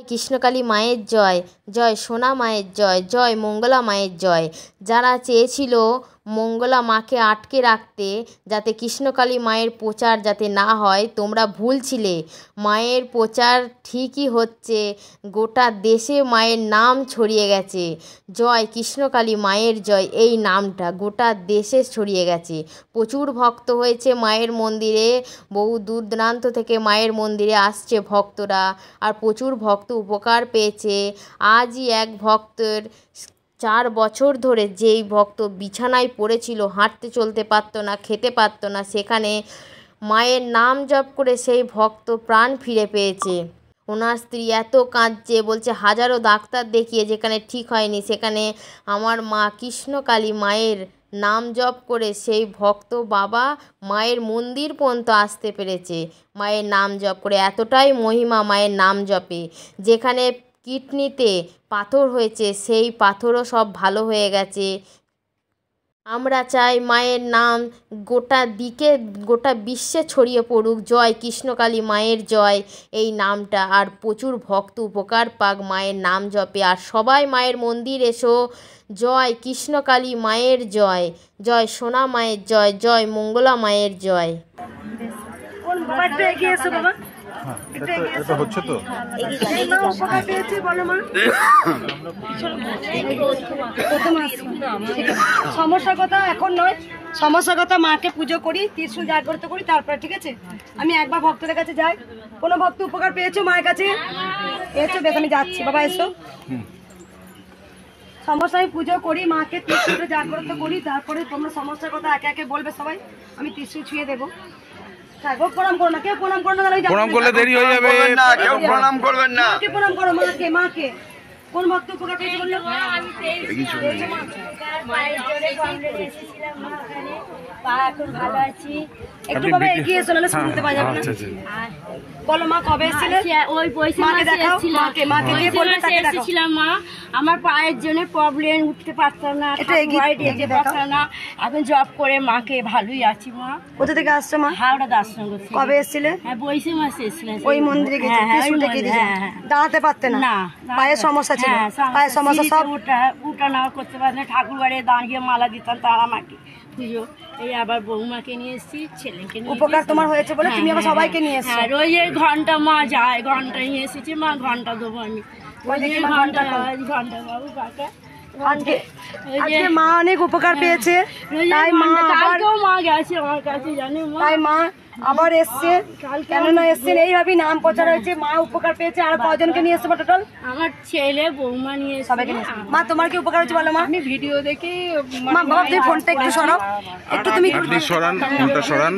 কৃষ্ণকালী মায়ের জয়, জয় সোনা মায়ের জয়, জয় মঙ্গলা মায়ের জয়। যারা চেয়েছিল মঙ্গলা মাকে আটকে রাখতে যাতে কৃষ্ণকালী মায়ের প্রচার যাতে না হয়, তোমরা ভুল ছিলে। মায়ের প্রচার ঠিকই হচ্ছে, গোটা দেশে মায়ের নাম ছড়িয়ে গেছে। জয় কৃষ্ণকালী মায়ের জয়, এই নামটা গোটা দেশে ছড়িয়ে গেছে। প্রচুর ভক্ত হয়েছে মায়ের মন্দিরে, বহু দূর দূরান্ত থেকে মায়ের মন্দিরে আসছে ভক্তরা, আর প্রচুর ভক্ত উপকার পেয়েছে। আজই এক ভক্তের 4 বছর ধরে যেই ভক্ত বিছানায় পড়েছিল, হাঁটতে চলতে পারতো না, খেতে পারতো না, সেখানে মায়ের নাম জপ করে সেই ভক্ত প্রাণ ফিরে পেয়েছে। ওনার স্ত্রী এত কাঁদছে, বলছে হাজারো ডাক্তার দেখিয়ে যেখানে ঠিক হয়নি, সেখানে আমার মা কৃষ্ণকালী মায়ের নাম জপ করে সেই ভক্ত বাবা মায়ের মন্দির পর্যন্ত আসতে পেরেছে। মায়ের নাম জপ করে এতটাই মহিমা মায়ের নাম জপে। যেখানে কিডনিতে পাথর হয়েছে সেই পাথরও সব ভালো হয়ে গেছে। আমরা চাই মায়ের নাম গোটা বিশ্বে ছড়িয়ে পড়ুক। জয় কৃষ্ণকালী মায়ের জয়, এই নামটা, আর প্রচুর ভক্ত উপকার পাক মায়ের নাম জপে। আর সবাই মায়ের মন্দির এসো। জয় কৃষ্ণকালী মায়ের জয়, জয় সোনা মায়ের জয়, জয় মঙ্গলা মায়ের জয়। হচ্ছে তো সমস্যার কথা এখন নয়, সমস্যার কথা মাকে পুজো করি, ত্রিশূল জাগ্রত করি, তারপরে ঠিক আছে। আমি একবার ভক্তদের কাছে যাই। কোনো ভক্ত উপকার পেয়েছো মায়ের কাছে? এসো, বেশ আমি যাচ্ছি। বাবা এসো। সমস্যা আমি পুজো করি, মাকে ত্রিশূল জাগ্রত করি, তারপরে তোমরা সমস্যার কথা একে একে বলবে সবাই। আমি ত্রিশূল ছুঁয়ে দেবো। প্রণাম করো না, কেউ প্রণাম করো না, প্রণাম করলে দেরি হয়ে যাবে। কেউ প্রণাম করবেন না, প্রণাম করো মাকে। মাকে কোন ভক্ত উপকার পেয়েছে বললো? একটু বাবা এগিয়ে এসো, নাহলে শুনতে পাওয়া যাবে না। বলো মা কবে এসেছিলে? ওই মাকে দেখাও, মাকে মাকে দিয়ে বলবে তাকে দেখাও। মা আমার পায়ের জন্য প্রবলেম, উঠতে পারতাম না, পারতাম না, এখন জব করে মাকে ভালোই আছি। মা কোথা থেকে আসছো মা? হাওড়া দর্শন করছি। কবে এসেছিলে? হ্যাঁ বৈশে মাসে এসেছিলেন। ওই মন্দিরে গেছি, দাঁড়াতে পারতে না, পায়ের সমস্যা ছিল, পায়ের সমস্যা সব উঠা নেওয়া করতে পারত না। ঠাকুর বাড়ি দাঁড়িয়ে মালা দিতাম তারা মাকে পুজো। এই আবার বৌমাকে নিয়ে এসেছি, ছেলেকে নিয়ে। উপকার তোমার হয়েছে বলে তুমি আবার সবাইকে নিয়ে এসছো। হ্যাঁ, ওই ঘন্টা মা যায়, ঘন্টা নিয়ে এসেছি। মা ঘন্টা দেবো আমি, ঘন্টা বাবু কাকা। আজকে মা অনেক উপকার পেয়েছে, তাই মা গেছে আমার কাছে, জানে তাই মা আবার এসছে। কেননা এসছেন এইভাবেই নাম প্রচার হয়েছে, মা উপকার পেয়েছে। আর কজনকে নিয়ে এসছে টোটাল? আমার ছেলে বৌমা নিয়ে সবাইকে নিয়ে। মা তোমার কি উপকার হয়েছে বলো? মা আমি ভিডিও দেখে। মা বাবা তুমি ফোনটা একটু সরাও, একটু তুমি সরান, ফোনটা সরান।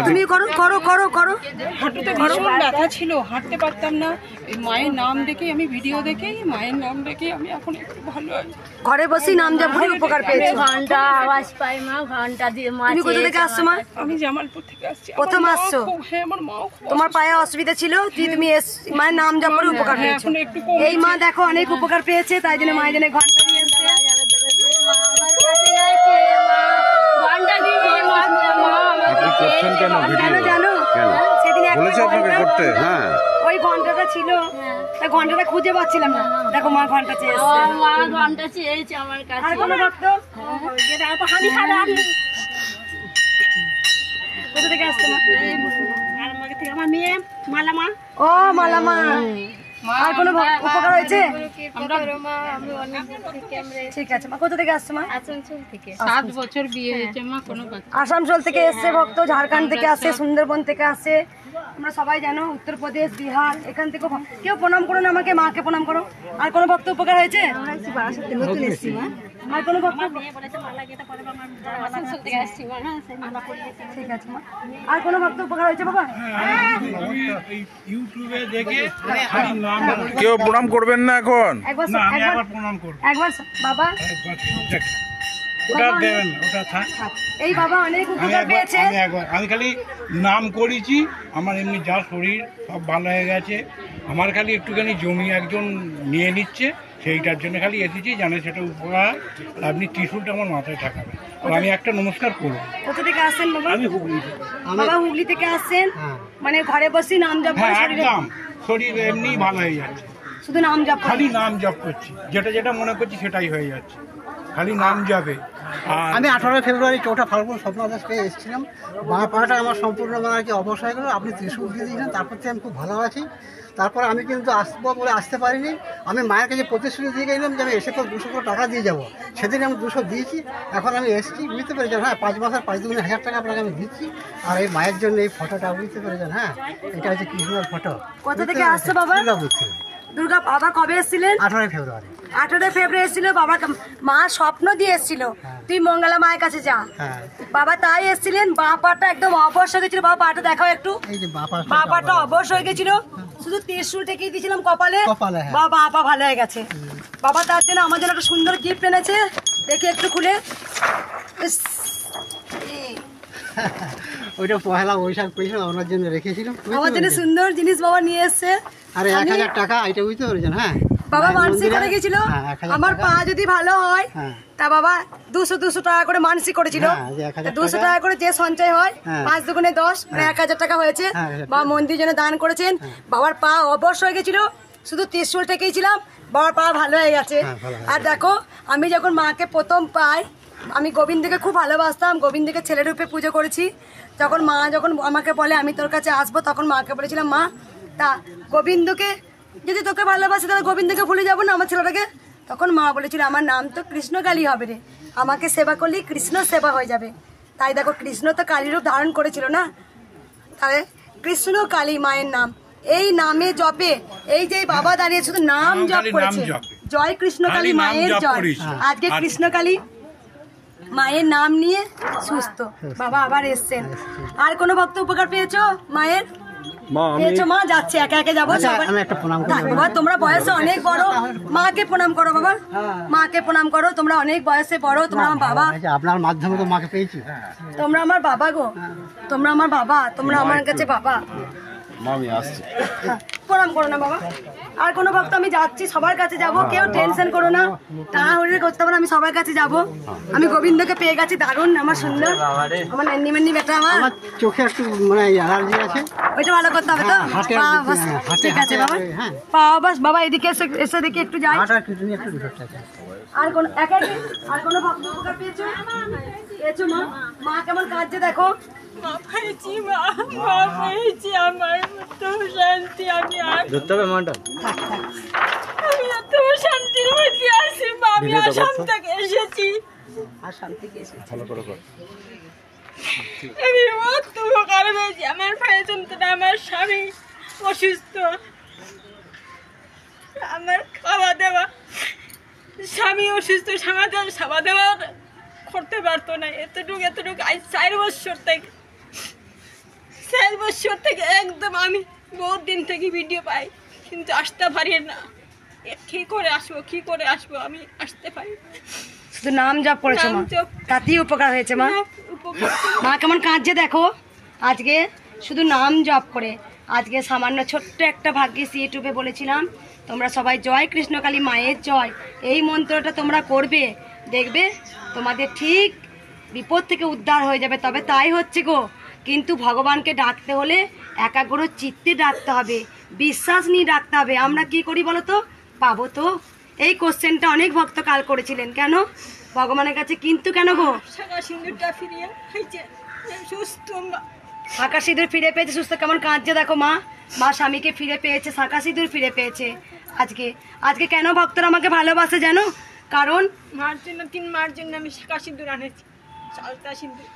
তুমি করো করো করো করো। হাঁটুতে ভীষণ ব্যথা ছিল, হাঁটতে পারতাম না। মায়ের নাম দেখে, আমি ভিডিও দেখেই মায়ের নাম দেখে আমি এখন একটু ভালো আছি। ঘরে বসেই নাম জপ করে উপকার পেয়েছো। ঘন্টা আওয়াজ পাই মা, ঘন্টা দিয়ে। মা তুমি কোথা থেকে আসছো মা? আমি জামালপুর থেকে আসছি। প্রথম আসছো? হ্যাঁ, আমার মাও। তোমার পায়ে অসুবিধা ছিল, তুমি মায়ের নাম জপ করে উপকার পেয়েছো। এই মা দেখো অনেক উপকার পেয়েছে, তাই জন্য মায়ের জন্য ঘন্টা নিয়ে এসছে। জানো সেদিন ওই ঘন্টাটা ছিল, ঘন্টাটা খুঁজে পাচ্ছিলাম না। দেখো মা ঘন্টা চেয়েছে, ঘন্টা চেয়েছে আমার কাছে। আর কোনো ভক্ত? কোথা থেকে আসছে মা? আমার মেয়ে মালামা। ও মালামা, আর কোনো উপকার হয়েছে? ঠিক আছে মা। কোথা থেকে আসছে মা? আসানসোল থেকে। 7 বছর বিয়ে হয়েছে মা, কোনো কথা। আসানসোল থেকে এসছে ভক্ত, ঝাড়খণ্ড থেকে আসে, সুন্দরবন থেকে আসে। আমরা সবাই জানো উত্তরপ্রদেশ, বিহার, এখান থেকে। কেউ প্রণাম করো না আমাকে, মাকে প্রণাম করো। আর কোনো ভক্ত উপকার হয়েছে? আর কোনো ভক্ত? ঠিক আছে মা। আর কোনো ভক্ত উপকার হয়েছে বাবা? ইউটিউবে দেখে কেউ প্রণাম করবেন না এখন? একবার প্রণাম করব। একবার বাবা ওটা দেবেন, ওটা থাক। এই বাবা অনেক উপকার পেয়েছে। আমি খালি নাম করেছি, আমার এমনি যা শরীর সব ভালো হয়ে গেছে। আমার খালি একটুখানি জমি একজন নিয়ে নিচ্ছে, সেইটার জন্য খালি এসেছি, জানে সেটা উপকার। আর আপনি ত্রিশূলটা আমার মাথায় ঠাকাবেন, আমি একটা নমস্কার করবো। কোথা থেকে আসছেন বাবা? আমি হুগলি থেকে। বাবা হুগলি থেকে আসছেন, মানে ঘরে বসে নাম জপ করে একদম শরীর এমনি ভালো হয়ে যাচ্ছে। শুধু নাম জপ খালি নাম জপ করছি, যেটা যেটা মনে করছি সেটাই হয়ে যাচ্ছে, খালি নাম যাবে। আর আমি 18 ফেব্রুয়ারি 4টা ফাল্গুন স্বপ্নাদেশ পেয়ে এসেছিলাম। বাঁ পাটা আমার সম্পূর্ণ আর কি অবশ হয়ে গেল, আপনি ত্রিশূল দিয়ে দিয়েছিলেন, তারপর থেকে আমি খুব ভালো আছি। তারপরে আমি কিন্তু আসবো বলে আসতে পারিনি। আমি মায়ের কাছে প্রতিশ্রুতি দিয়ে গেলাম যে আমি এসে পর 200 টাকা দিয়ে যাবো। সেদিন আমি 200 দিয়েছি, এখন আমি এসেছি, বুঝতে পেরেছেন? হ্যাঁ, 5 মাসের 5 দুগুণে 1000 টাকা আপনাকে আমি দিচ্ছি। আর এই মায়ের জন্য এই ফটোটা, বুঝতে পেরেছেন? হ্যাঁ, এটা হচ্ছে কৃষ্ণের ফটো। কোথা থেকে আসছে বাবা? দুর্গা বাবা কবে এসেছিলেন? 18 ফেব্রুয়ারি। 18 ফেব্রুয়ারি এসেছিল বাবা, মা স্বপ্ন দিয়ে এসেছিল তুই মঙ্গলা মায়ের কাছে যা। হ্যাঁ, বাবা তাই এসেছিলেন। বাঁ পাটা একদম অবশ হয়ে গেছিল, বাবা পাটা দেখাও একটু। এই যে বাঁ পাটা অবশ হয়ে গেছিল, শুধু ত্রিশূল টেকেই দিয়েছিলাম কপালে, হ্যাঁ। বাবা বাঁ পা ভালো হয়ে গেছে। বাবা তার জন্য আমার জন্য একটা সুন্দর গিফট এনেছে, দেখি একটু খুলে। ইস, ওইটা পয়লা বৈশাখ পেয়েছিলাম, ওনার জন্য রেখেছিলাম। আমার জন্য সুন্দর জিনিস বাবা নিয়ে এসছে। আরে 1000 টাকা, এটা বুঝতে পেরেছেন? হ্যাঁ, বাবা মানসিক করে গেছিল আমার পা যদি ভালো হয়, তা বাবা 200 টাকা করে মানসিক করেছিল। 200 টাকা করে যে সঞ্চয় হয় 5 দুগুণে 10, মানে 1000 টাকা হয়েছে। বাবা মন্দির জন্য দান করেছেন। বাবার পা অবশ হয়ে গেছিল, শুধু ত্রিশূল টেকেছিলাম, বাবার পা ভালো হয়ে গেছে। আর দেখো, আমি যখন মাকে প্রথম পাই, আমি গোবিন্দকে খুব ভালোবাসতাম, গোবিন্দকে ছেলে রূপে পুজো করেছি। যখন মা আমাকে বলে আমি তোর কাছে আসবো, তখন মাকে বলেছিলাম, মা তা গোবিন্দকে যদি তোকে ভালোবাসে তাহলে গোবিন্দকে ভুলে যাবো না আমার ছেলেটাকে? তখন মা বলেছিল, আমার নাম তো কৃষ্ণকালী হবে রে, আমাকে সেবা করলেই কৃষ্ণ সেবা হয়ে যাবে। তাই দেখো, কৃষ্ণ তো কালী রূপ ধারণ করেছিল না, তাহলে কৃষ্ণ কালী মায়ের নাম, এই নামে জপে, এই যে বাবা দাঁড়িয়ে শুধু নাম জপ করেছে, জয় কৃষ্ণকালী মায়ের জয়। আজকে কৃষ্ণকালী মায়ের নাম নিয়ে সুস্থ বাবা আবার এসছেন। আর কোনো ভক্ত উপকার পেয়েছো মায়ের? পেয়েছো মা? যাচ্ছে, একে একে যাবো। বাবা তোমরা বয়সে অনেক বড়, মাকে প্রণাম করো বাবা, মাকে প্রণাম করো। তোমরা অনেক বয়সে বড়, তোমরা আমার বাবা, আপনার মাধ্যমে তো মাকে পেয়েছি। তোমরা আমার বাবা গো, তোমরা আমার বাবা, তোমরা আমার কাছে বাবা। প্রণাম করো না বাবা। আর কোনো ভক্ত, আমি যাচ্ছি, সবার কাছে যাব, কেউ টেনশন করো না, তাড়াহুড়ি করতে হবে না, আমি সবার কাছে যাব। আমি গোবিন্দকে পেয়ে গেছি, দারুণ, আমার সুন্দর, আমার নান্নি মান্নি বেটা। আমার চোখে একটু মানে অ্যালার্জি আছে, ওইটা ভালো করতে হবে তো। ঠিক আছে বাবা, পা বাস বাবা, এদিকে এসে দেখি একটু যাই। আর কোন আর কোনো ভক্ত উপকার পেয়েছো? পেয়েছো মা? মা কেমন কাঁদছে দেখো। শান্তি, আমি এত শান্তির মধ্যে আছি, আমি আসাম থেকে এসেছি। আমি অত উপকার পেয়েছি। আমার ভাই যন্ত্রণা, আমার স্বামী অসুস্থ, আমার খাওয়া দেওয়া, স্বামী অসুস্থ, খাওয়া দেওয়া করতে পারতো না। এতটুকু আজ 4 বছর থেকে একদম আমি বহুত দিন থেকে ভিডিও পাই, কিন্তু আসতে পারি না। কি করে আসবো আমি আসতে পারি। শুধু নাম জপ করেছো মা, তাতেই উপকার হয়েছে মা। মা কেমন কাঁদছে দেখো, আজকে শুধু নাম জপ করে। আজকে সামান্য ছোট্ট একটা ভাগ্যিস ইউটিউবে বলেছিলাম, তোমরা সবাই জয় কৃষ্ণকালী মায়ের জয়, এই মন্ত্রটা তোমরা করবে, দেখবে তোমাদের ঠিক বিপদ থেকে উদ্ধার হয়ে যাবে। তবে তাই হচ্ছে গো, কিন্তু ভগবানকে ডাকতে হলে একাগ্র চিত্তে ডাকতে হবে, বিশ্বাস নিয়ে ডাকতে হবে। আমরা কি করি বলো তো? পাবো তো? এই কোশ্চেনটা অনেক ভক্ত কাল করেছিলেন, কেন ভগবানের কাছে কিন্তু কেন গো? শাঁখা সিঁদুর ফিরে পেয়েছে, সুস্থ। কেমন কাঁদছে দেখো মা, স্বামীকে ফিরে পেয়েছে, শাঁখা সিঁদুর ফিরে পেয়েছে। আজকে কেন ভক্তরা আমাকে ভালোবাসে জানো? কারণ 3 মার জন্য আমি শাঁখা সিঁদুর আনেছি, চালতা সিঁদুর।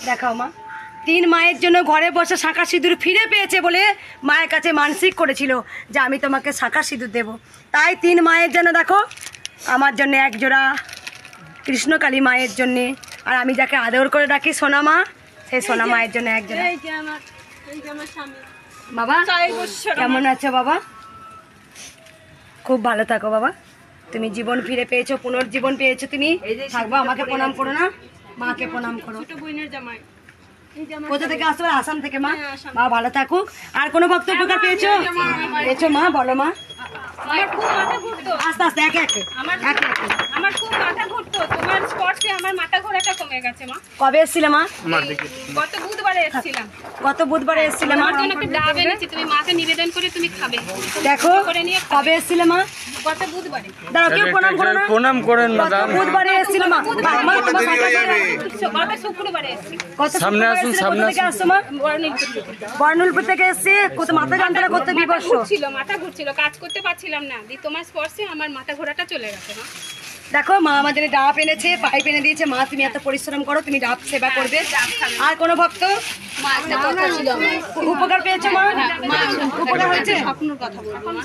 দেখাও মা, 3 মায়ের জন্য ঘরে বসে শাঁখা সিঁদুর ফিরে পেয়েছে বলে মায়ের কাছে মানসিক করেছিল যে আমি তোমাকে শাঁখা সিঁদুর দেবো। তাই 3 মায়ের জন্য দেখো, আমার জন্য 1 জোড়া, কৃষ্ণকালী মায়ের জন্যে, আর আমি যাকে আদর করে ডাকি সোনা মা, সেই সোনা মায়ের জন্য 1 জোড়া। বাবা কেমন আছো বাবা? খুব ভালো থাকো বাবা, তুমি জীবন ফিরে পেয়েছো, পুনর্জীবন পেয়েছো তুমি। থাকবো, আমাকে প্রণাম করো না, মাকে প্রণাম করো। কোথা থেকে আসবে? আসাম থেকে মা। মা ভালো থাকুক। আর কোনো ভক্ত উপকার পেয়েছো? মা বলো মা। আমার খুব মাথা ঘুরতো, আস্তে আস্তে একে একে আমার আমার খুব মাথা ঘুরতো, তোমার স্পর্শে আমার মাথা ঘোরাটা কমে গেছে মা। কবে এসেছিলে মা? গত বুধবারে এসেছিলাম। গত বুধবারে এসেছিলে মা? আমার জন্য একটা ডাব এনেছি, তুমি মাকে নিবেদন করে তুমি খাবে। দেখো করে নিয়ে কবে এসেছিলে মা? গত বুধবারে। দাঁড়াও, কেউ প্রণাম করো না। প্রণাম করেন গত বুধবারে এসেছিলে মা? মা, তোমার গত শুক্রবারে এসেছি। কত সামনে আসুন, সামনে থেকে আসছো মা? বর্ণুলপুর থেকে এসেছি। কত মাথা যন্ত্রণা করতে বিবর্ষ ছিল, মাথা ঘুরছিল, কাজ করতে পারছিলাম না, দি তোমার স্পর্শে আমার মাথা ঘোরাটা চলে গেছে মা। দেখো মা আমার জন্য ডাব এনেছে, পাইপ এনে দিয়েছে। মা তুমি এত পরিশ্রম করো, তুমি ডাব সেবা করবে। আর কোন ভক্ত উপকার পেয়েছো মা? উপকার হয়েছে? স্বপ্নের কথা বলবো মা।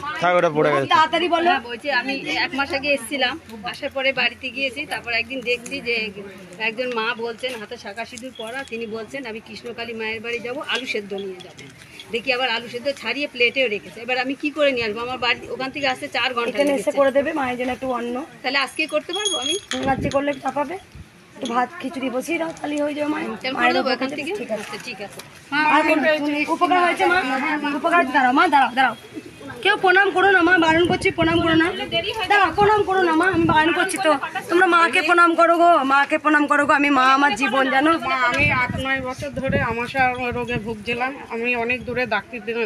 খুব তাড়াতাড়ি বলো। বলছি আমি 1 মাস আগে এসেছিলাম, আসার পরে বাড়িতে গিয়েছি, তারপর একদিন দেখছি যে একজন মা বলছেন হাতে শাঁখা সিঁদুর পরা, তিনি বলছেন আমি কৃষ্ণকালী মায়ের বাড়ি যাব, আলু সেদ্ধ নিয়ে যাবো। দেখি আবার আলু সেদ্ধ ছাড়িয়ে প্লেটেও রেখেছে। এবার আমি কি করে নিয়ে আসবো? আমার বাড়ি ওখান থেকে আসতে 4 ঘন্টা এখানে এসে করে দেবে মায়ের জন্য একটু অন্ন। তাহলে আজকে করতে পারবো আমি? রাত্রি করলে চাপাবে, একটু ভাত খিচুড়ি বসিয়ে দাও, তাহলে হয়ে যাবে মায়ের। মায়ের এখান থেকে ঠিক আছে, ঠিক আছে। আর কোন উপকার হয়েছে মা? উপকার হয়েছে? দাঁড়াও মা, দাঁড়াও দাঁড়াও, কেউ প্রণাম করো না মা, বারণ করছি, প্রণাম করো না। দাঁড়াও, প্রণাম করো না মা, আমি বারণ করছি তো। তোমরা মাকে প্রণাম করো গো, মাকে প্রণাম করো গো। আমি মা আমার জীবন, জানো। আমি 8-9 বছর ধরে আমাশা রোগে ভুগছিলাম। আমি অনেক দূরে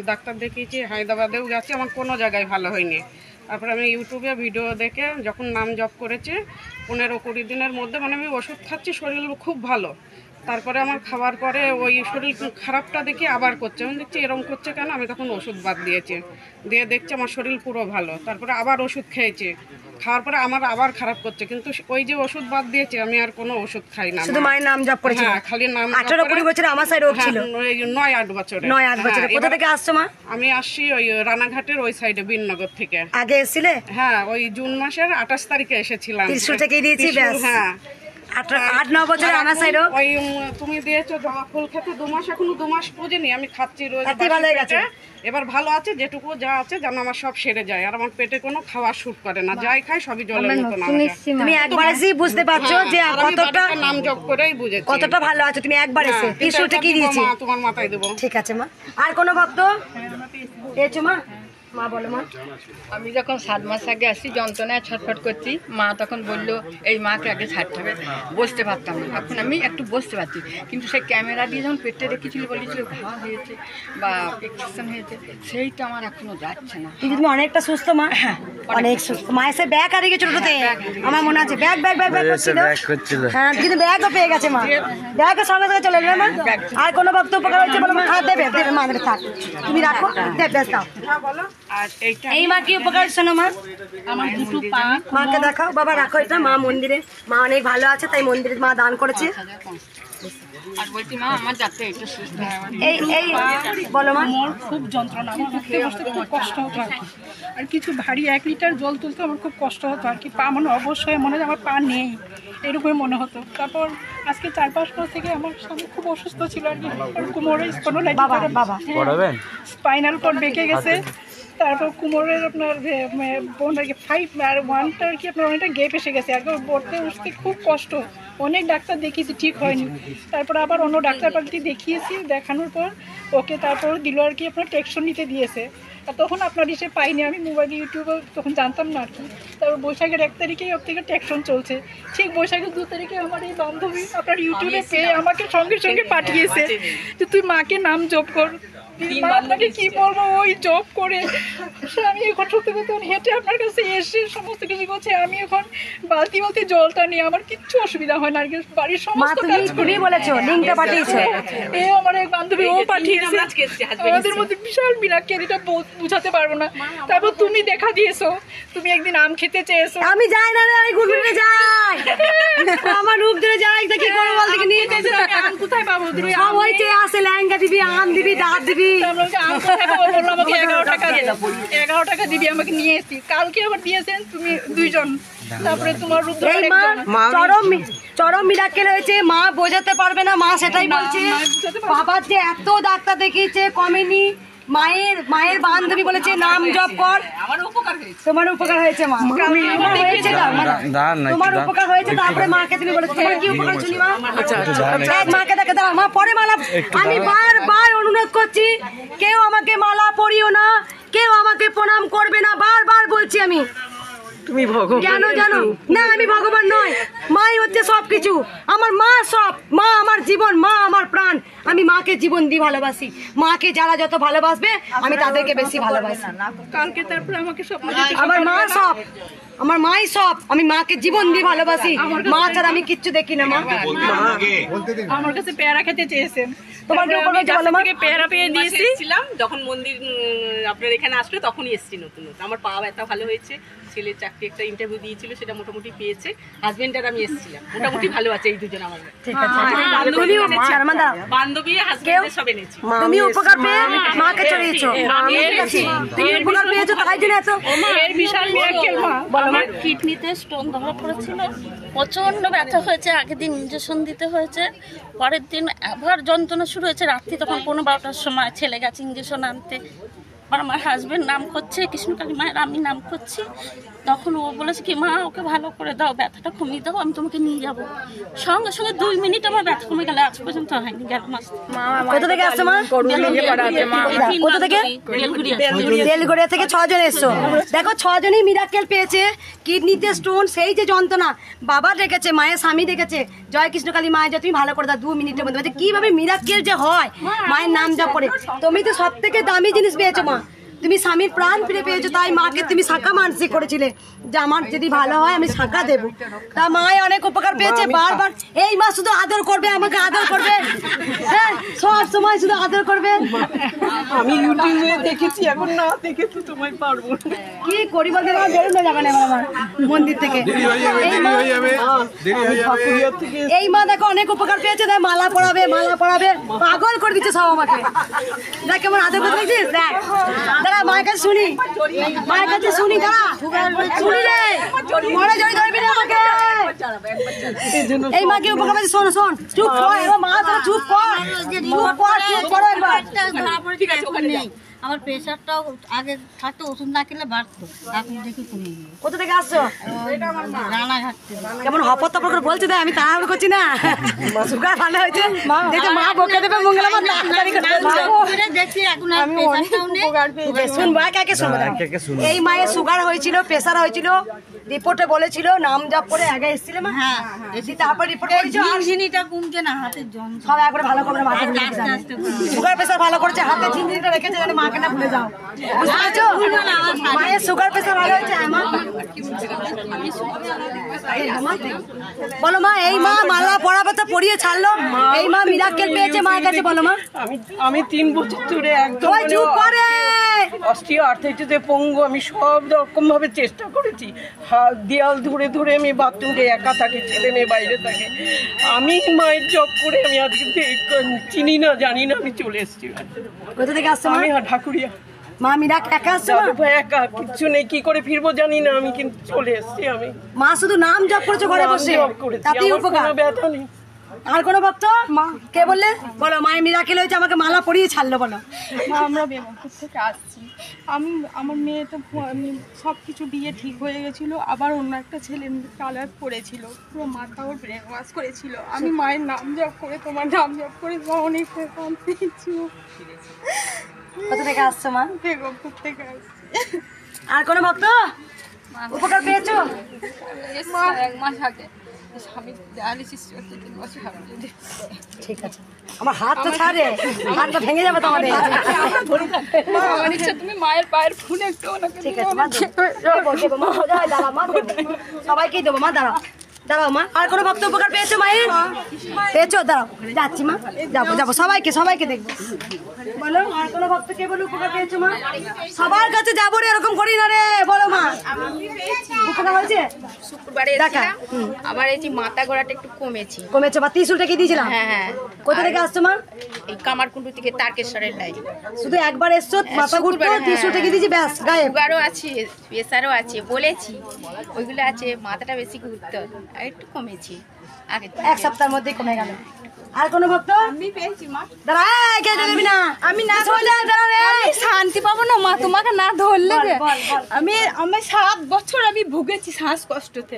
ডাক্তার দেখিয়েছি, হায়দ্রাবাদেও গেছি, আমার কোনো জায়গায় ভালো হয়নি। তারপরে আমি ইউটিউবে ভিডিও দেখে যখন নাম জপ করেছি, 15-20 দিনের মধ্যে মানে আমি ওষুধ খাচ্ছি, শরীর খুব ভালো। তারপরে আমার খাওয়ার পরে ওই শরীর খারাপটা দেখি আবার করছে, আমি দেখছি এরকম করছে কেন। আমি তখন ওষুধ বাদ দিয়েছি, দিয়ে দেখছি আমার শরীর পুরো ভালো। তারপরে আবার ওষুধ খেয়েছি, খাওয়ার পরে আমার আবার খারাপ করছে, কিন্তু ওই যে ওষুধ বাদ দিয়েছি আমি আর কোনো ওষুধ খাই না। শুধু মায়ের নাম জপ করেছি? হ্যাঁ, খালি নাম। 18-20 বছরে আমার সাইড রোগ ছিল। 9-8 বছরে। 9-8 বছরে। কোথা থেকে আসছো মা? আমি আসছি ওই রানাঘাটের ওই সাইডে, বিননগর থেকে। আগে এসেছিলে? হ্যাঁ, ওই জুন মাসের 28 তারিখে এসেছিলাম। ত্রিশূল থেকে দিয়েছি, ব্যাস। হ্যাঁ, 8-9 বছরে আমার সাইড রোগ। ওই তুমি দিয়েছো জবা ফুল খেতে 2 মাস, এখনো 2 মাস পুজিনি, আমি খাচ্ছি রোজ। এতই ভালো হয়ে গেছে? এবার ভালো আছে, যেটুকু যা আছে যেন আমার সব সেরে যায়, আর আমার পেটে কোনো খাওয়া শুট করে না, যাই খাই সবই জলের মতো না। তুমি একবার এসে বুঝতে পারছো যে কতটা নাম জপ করেই বুঝেছি কতটা ভালো আছে। তুমি একবার এসে ত্রিশূল থেকে দিয়েছি, তোমার মাথায় দেবো। ঠিক আছে মা। আর কোনো ভক্ত পেয়েছো মা? মা বলো মা। আমি যখন 7 মাস আগে আসছি, যন্ত্রণায় ছটফট করছি, মা তখন বললো এই মাকে আগে ছাড়তে হবে। বসতে পারতাম না, এখন আমি একটু বসতে পারছি, কিন্তু সেই ক্যামেরা দিয়ে যখন পেটে রেখেছিল, বলেছিল ঘা হয়েছে বা ইনফেকশন হয়েছে, সেইটা আমার এখনো যাচ্ছে না। কিন্তু তুমি অনেকটা সুস্থ মা? হ্যাঁ, অনেক সুস্থ। মা এসে ব্যাগ হারিয়ে গেছিল ছোটতে, আমার মনে আছে। ব্যাগ ব্যাগ ব্যাগ ব্যাগ করছিল। হ্যাঁ, কিন্তু ব্যাগও পেয়ে গেছে মা, ব্যাগের সঙ্গে সঙ্গে চলে যাবে মা। আর কোনো ভক্ত উপকার হয়েছে বলো মা? হাত দেবে, দেবে মা, দেবে, থাক, তুমি রাখো, দেব, ব্যাস দাও। আর এইটা এই মা কি উপকার শোনো মা? আমার দুটো পা মাকে দেখাও বাবা, রাখো এটা। মা মন্দিরে, মা অনেক ভালো আছে, তাই মন্দিরে মা দান করেছে। আর বলছি মা আমার যাতে একটু সুস্থ হয়। এই এই বলো মা। আমার খুব যন্ত্রণা, আমার উঠতে বসতে খুব কষ্ট হতো আর কি। আর কিছু ভারী 1 লিটার জল তুলতে আমার খুব কষ্ট হতো আর কি। পা মানে অবশ্যই মনে হয় আমার পা নেই, এরকমই মনে হতো। তারপর আজকে 4-5 মাস থেকে আমার স্বামী খুব অসুস্থ ছিল আর কি। কোমরে স্পাইনাল কর্ড বেঁকে গেছে, তারপর কোমরের আপনার বোন আর কি 5 আর 1টা আর কি আপনার অনেকটা গেপ এসে গেছে। আগে পড়তে উঠতে খুব কষ্ট, অনেক ডাক্তার দেখিয়েছি, ঠিক হয়নি। তারপর আবার অন্য ডাক্তার পাল্টি দেখিয়েছি, দেখানোর পর ওকে তারপর দিল আর কি আপনার টেকশন নিতে দিয়েছে। আর তখন আপনার এসে পাইনি, আমি মোবাইলে ইউটিউবে তখন জানতাম না আর কি। তারপর বৈশাখের 1 তারিখেই ওর থেকে টেকশন চলছে। ঠিক বৈশাখের 2 তারিখে আমার এই বান্ধবী আপনার ইউটিউবে পেয়ে আমাকে সঙ্গে সঙ্গে পাঠিয়েছে যে তুই মাকে নাম জপ কর। আপনাকে কি বলবো, ওই জব করে আমি এখন সত্যি কথা হেঁটে আপনার কাছে এসে সমস্ত কিছু করছে। আমি এখন বালতি বালতি জলটা নিয়ে আমার কিচ্ছু অসুবিধা হয় না আর কি। বাড়ির সমস্ত কাজ তুমি বলেছো, লিংকটা পাঠিয়েছো। এই আমার এক বান্ধবী, ও পাঠিয়েছে। আমাদের মধ্যে বিশাল মিরাক্কেল, এটা বুঝাতে পারবো না। তারপর তুমি দেখা দিয়েছো, তুমি একদিন আম খেতে চেয়েছো। আমি যাই না রে, আমি ঘুরঘুরে যাই, আমার রূপ ধরে যাই, দেখি কোন বল থেকে নিয়ে যেতে আম কোথায় পাবো? সব ওই চেয়ে আসে, লেহেঙ্গা দিবি, আম দিবি, দাঁত দিবি। 11 টাকা দিবি, আমাকে নিয়ে এসছি। কালকে আবার দিয়েছেন তুমি 2 জন, তারপরে তোমার চরম মিরাক্কেল হয়েছে। মা বোঝাতে পারবে না, মা সেটাই বলছে। বাবার যে এত ডাক্তার দেখিয়েছে কমেনি, মায়ের বান্ধবী বলেছে নাম জপ কর, তোমার উপকার হয়েছে মা। তোমার উপকার হয়েছে, তারপরে মাকে তুমি বলেছো তোমার কি উপকার শুনি মা? মাকে দেখে দাও মা, পরে মালা। আমি বারবার অনুরোধ করছি, কেউ আমাকে মালা পরিও না, কেউ আমাকে প্রণাম করবে না, বারবার বলছি আমি। তুমি ভগবান কেন জানো না, আমি ভগবান নয়, মাই হচ্ছে সবকিছু। আমার মা সব, মা আমার জীবন, মা আমার প্রাণ। আমি মাকে জীবন দিয়ে ভালোবাসি। মাকে যারা যত ভালোবাসবে আমি তাদেরকে বেশি ভালোবাসি। কালকে তারপরে আমাকে স্বপ্ন আমার মা সব, আমার মাই সব। আমি মাকে জীবন দিয়ে ভালোবাসি, মা ছাড়া আমি কিচ্ছু দেখি না। মা আমার কাছে পেয়ারা খেতে চেয়েছেন, তোমার কি উপকার হয়েছে বলো মা? পেয়ারা পেয়ে দিয়েছি। এসেছিলাম যখন মন্দির আপনার এখানে আসলো তখনই এসেছি নতুন নতুন। আমার পা ব্যথা ভালো হয়েছে, ছেলের চাকরি একটা ইন্টারভিউ দিয়েছিল সেটা মোটামুটি পেয়েছে, হাজবেন্ড আর আমি এসেছিলাম, মোটামুটি ভালো আছে এই দুজন। আমার ঠিক আছে, বান্ধবী হাজবেন্ড সব এনেছি। তুমি উপকার পেয়ে মাকে চড়িয়েছো, তুমি উপকার পেয়েছো তাই জন্য এত বিশাল মিরাকেল মা। আমার কিডনিতে স্টোন ধরা পড়েছিল, প্রচন্ড ব্যথা হয়েছে, আগের দিন ইঞ্জেকশন দিতে হয়েছে, পরের দিন আবার যন্ত্রণা শুরু হয়েছে। রাত্রি তখন 12টার সময় ছেলে গেছে ইঞ্জেকশন আনতে, আমার হাজবেন্ড নাম করছে কৃষ্ণকালী মায়ের, আমি নাম করছি। তখন ও বলেছে কি মা ওকে ভালো করে দাও, ব্যথাটা কমিয়ে দাও, আমি তোমাকে নিয়ে যাব। সঙ্গে সঙ্গে 2 মিনিট আমার ব্যথা কমে গেল, আজ পর্যন্ত হয়নি। গেল মাস। কোথা থেকে আসছো মা? কোথা থেকে? বেলগড়িয়া থেকে 6 জন এসছো। দেখো 6 জনই মিরাকেল পেয়েছে। কিডনিতে স্টোন, সেই যে যন্ত্রণা, বাবা ডেকেছে, মায়ের স্বামী ডেকেছে, জয় কৃষ্ণকালী মায়ের যে তুমি ভালো করে দাও 2 মিনিটের মধ্যে। কিভাবে মিরাকেল যে হয় মায়ের নাম জপ করে। তুমি তো সব থেকে দামি জিনিস পেয়েছো মা, তুমি স্বামীর প্রাণ ফিরে পেয়েছো। তাই মাকে তুমি শাঁখা মানসিক করেছিলে যে আমার যদি ভালো হয় আমি শাঁখা দেবো। তা মায় অনেক উপকার পেয়েছে। বারবার এই মা শুধু আদর করবে, আমাকে আদর করবে, হ্যাঁ সব সময় শুধু আদর করবে। আমি ইউটিউবে দেখেছি, এখন না দেখে তো তোমায় পারবো না। কি করি বলতে বেরোনো যাবে না আমার মন্দির থেকে। এই মা দেখো অনেক উপকার পেয়েছে, তাই মালা পরাবে, মালা পরাবে, পাগল করে দিচ্ছে সব আমাকে। দেখ কেমন আদর করে দেখছিস, দেখ দাঁড়া মায়ের কাছে শুনি, মায়ের কাছে শুনি, দাঁড়া শুনি রে, মনে জড়ি ধরবি না আমাকে। এই মাকে উপকার পেয়েছে, শোন শোন, চুপ কর এবার মা, তোরা চুপ কর, চুপ কর, চুপ করো একবার। আমার প্রেশারটাও আগে থাকতো, ওষুধ না খেলে বাড়তো, এখন দেখি কমে গেল। কোথা থেকে আসছো? রানাঘাট থেকে। কেমন হপর তপর করে বলছে, দেখ আমি তাড়াহুড়ো করছি না, সুগার ভালো হয়েছে, দেখে মা বকে দেবে মঙ্গলা মা তাড়াতাড়ি করে দেখছি এখন আর প্রেশারটাও নেই। শুনবো কাকে শুনবো? এই মায়ের সুগার হয়েছিল, প্রেসার হয়েছিল, রিপোর্টে বলেছিল নাম জপ করে আগে এসেছিলে মা। হ্যাঁ, তারপর রিপোর্ট করেছো ঝিনঝিনিটা কমছে না, হাতের যন্ত্রণা সব একবারে ভালো করে মাকে সুগার প্রেসার ভালো করেছে, হাতে ঝিনঝিনিটা রেখেছে যেন মাকে না ভুলে যাও, বুঝতে পেরেছো? মায়ের সুগার প্রেসার ভালো হয়েছে। হ্যাঁ মা বলো মা, এই মা মালা পরাবে তো পরিয়ে ছাড়লো, এই মা মিরাকেল পেয়েছে মায়ের কাছে, বলো মা। আমি 3 বছর ধরে একদম চুপ করে অস্টিও আর্থাইটিসে পঙ্গু। আমি সব রকম ভাবে চেষ্টা করেছি, দেয়াল ধরে ধরে আমি বাথরুমে একা থাকি, ছেলে মেয়ে বাইরে থাকে। আমি মায়ের জব করে আমি আজকে চিনি না জানি না আমি চলে এসেছি। কোথা থেকে আসছো? আমি ঢাকুরিয়া। মা মিরাক একা আসছো? একা, কিছু নেই, কি করে ফিরবো জানি না, আমি কিন্তু চলে এসেছি। আমি মা শুধু নাম জপ করেছো ঘরে বসে, তাতেই উপকার, ব্যথা নেই। আর কোনো ভক্ত মা কে বললে? বলো মায়ের মিরাকেল হয়েছে, আমাকে মালা পরিয়ে ছাড়লো, বলো। আমরা বেনাপুর থেকে আসছি। আমার মেয়ে তো সব কিছু বিয়ে ঠিক হয়ে গেছিল, আবার অন্য একটা ছেলে কালার করেছিল, পুরো মাথা ওর ব্রেন ওয়াশ করেছিল। আমি মায়ের নাম জপ করে, তোমার নাম জপ করে অনেক টাকা পেয়েছি। কোথা থেকে আসছো মা? বেগমপুর থেকে আসছি। আর কোনো ভক্ত উপকার পেয়েছো? 1 মাস আগে স্বামী ডায়ালিসিস করতে 3 বছর আগে। ঠিক আছে, আমার হাত তো ছাড়ে, হাতটা ভেঙে যাবে তোমাদের। আমার ইচ্ছা তুমি মায়ের পায়ের ফুল একটু ওনাকে। ঠিক আছে মা, দেবো মা, দাঁড়া মা, সবাইকেই দেবো মা, দাঁড়াও দাঁড়াও মা। আর কোনো ভক্ত উপকার পেয়েছো মায়ের? পেয়েছো? দাঁড়াও যাচ্ছি মা, যাবো যাবো, সবাইকে দেখবো। বলো আর কোনো ভক্ত কে বলো উপকার পেয়েছো মা? সবার কাছে যাবো রে, এরকম করি না রে, বলো মা উপকার হয়েছে? শুক্রবারে আমার এই যে মাথা গোড়াটা একটু কমেছে বা ত্রিশুলটা কি দিয়েছিলাম? হ্যাঁ। কোথা থেকে আসছো মা? এই কামারকুণ্ডু থেকে তারকেশ্বরের লাইন। শুধু একবার এসছো, মাথা ঘুরতো, ত্রিশুলটা কি দিয়েছি, ব্যাস গায়ে। সুগারও আছে, প্রেসারও আছে, বলেছি ওইগুলো আছে, মাথাটা বেশি ঘুরতো, আর একটু কমেছে আগে। 1 সপ্তাহের মধ্যেই কমে গেল। আর কোনো ভক্ত? আমি পেয়েছি মা। দাঁড়া, কে দেবি না? আমি না দাঁড়া, আমি শান্তি পাবো না মা তোমাকে না ধরলে। আমি 7 বছর আমি ভুগেছি শ্বাসকষ্টতে।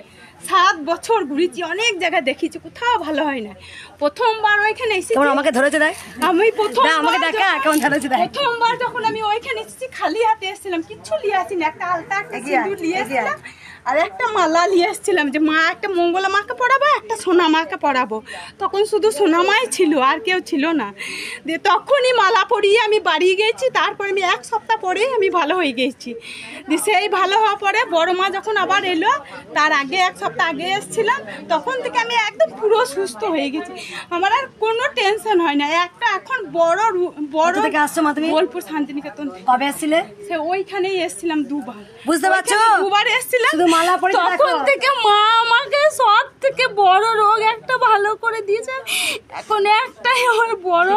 7 বছর ঘুরেছি, অনেক জায়গায় দেখিছি, কোথাও ভালো হয় না। প্রথমবার ওইখানে এসেছি। তোমার আমাকে ধরেছে দেখ। আমি প্রথম আমাকে দেখা কেমন ধরেছে দেখ। প্রথমবার যখন আমি ওইখানে এসেছি খালি হাতে এসেছিলাম, কিচ্ছু নিয়ে আসিনি, একটা আলতা একটা সিঁদুর নিয়ে এসেছিলাম আর একটা মালা নিয়ে এসেছিলাম যে মা একটা মঙ্গলা মাকে পড়াবো, একটা সোনা মাকে পড়াবো। তখন শুধু সোনা মাই ছিল, আর কেউ ছিল না। দিয়ে তখনই মালা পরিয়ে আমি বাড়ি গেছি। তারপরে আমি 1 সপ্তাহ পরেই আমি ভালো হয়ে গেছি। দিয়ে সেই ভালো হওয়ার পরে বড় মা যখন আবার এলো, তার আগে 1 সপ্তাহ আগে এসেছিলাম, তখন থেকে আমি একদম পুরো সুস্থ হয়ে গেছি। আমার আর কোনো টেনশন হয় না। একটা এখন বড় থেকে আসছো মা তুমি? বোলপুর শান্তিনিকেতন। কবে এসেছিলে? সে ওইখানেই এসেছিলাম 2 বার। বুঝতে পারছো? 2 বার এসেছিলাম। মালা পরে তখন থেকে মা আমাকে সব থেকে বড় রোগ একটা ভালো করে দিয়েছে। এখন একটাই আমার বড়,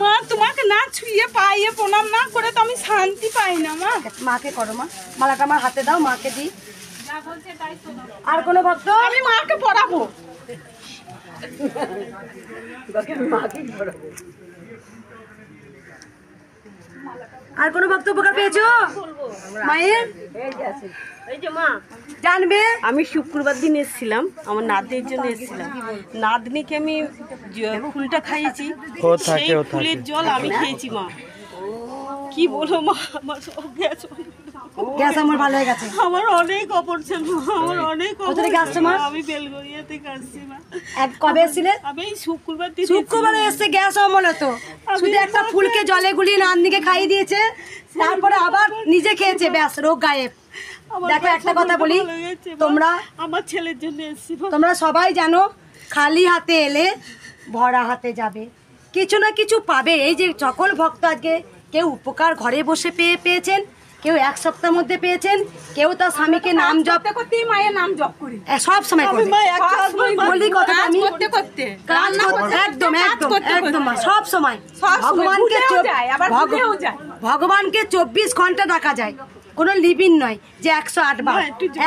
মা তোমাকে না ছুঁয়ে পাইয়ে প্রণাম না করে তো আমি শান্তি পাই না। মা মাকে করো, মা মালাটা আমার হাতে দাও, মাকে দিই। আর কোনো ভক্ত? আমি মাকে পড়াবো। আর কোনো ভক্ত উপকার পেয়েছো মায়ের? এই যে মা জানবে, আমি শুক্রবার দিন এসেছিলাম, আমার নাতনির জন্য এসেছিলাম। নাতনিকে আমি ফুলটা খাইয়েছি, সেই ফুলের জল আমি খেয়েছি। মা কি বলো মা, আমার সব গ্যাস আমার ভালো হয়ে গেছে। আমার অনেক অপারেশন, আমার অনেক আমি বেলগড়িয়া থেকে আসছি। মা কবে এসেছিলে? আমি শুক্রবার এসে গ্যাস অমল হতো, শুধু একটা ফুলকে জলে গুলিয়ে নাতনিকে খাইয়ে দিয়েছে, তারপরে আবার নিজে খেয়েছে, ব্যাস রোগ গায়েব। দেখো একটা কথা বলি, তোমরা আমার ছেলের জন্য এসেছি। তোমরা সবাই জানো খালি হাতে এলে ভরা হাতে যাবে, কিছু না কিছু পাবে। এই যে সকল ভক্ত আজকে কেউ উপকার ঘরে বসে পেয়েছেন, কেউ 1 সপ্তাহের মধ্যে পেয়েছেন, কেউ তার স্বামীকে নাম জপ করতে মায়ের নাম জপ করি সব সময় করবে। বলি কথা আমি করতে একদম একদম একদম সব সময় ভগবানকে 24 ঘন্টা ডাকা যায়, কোনো লিমিট নয় যে 108 বার।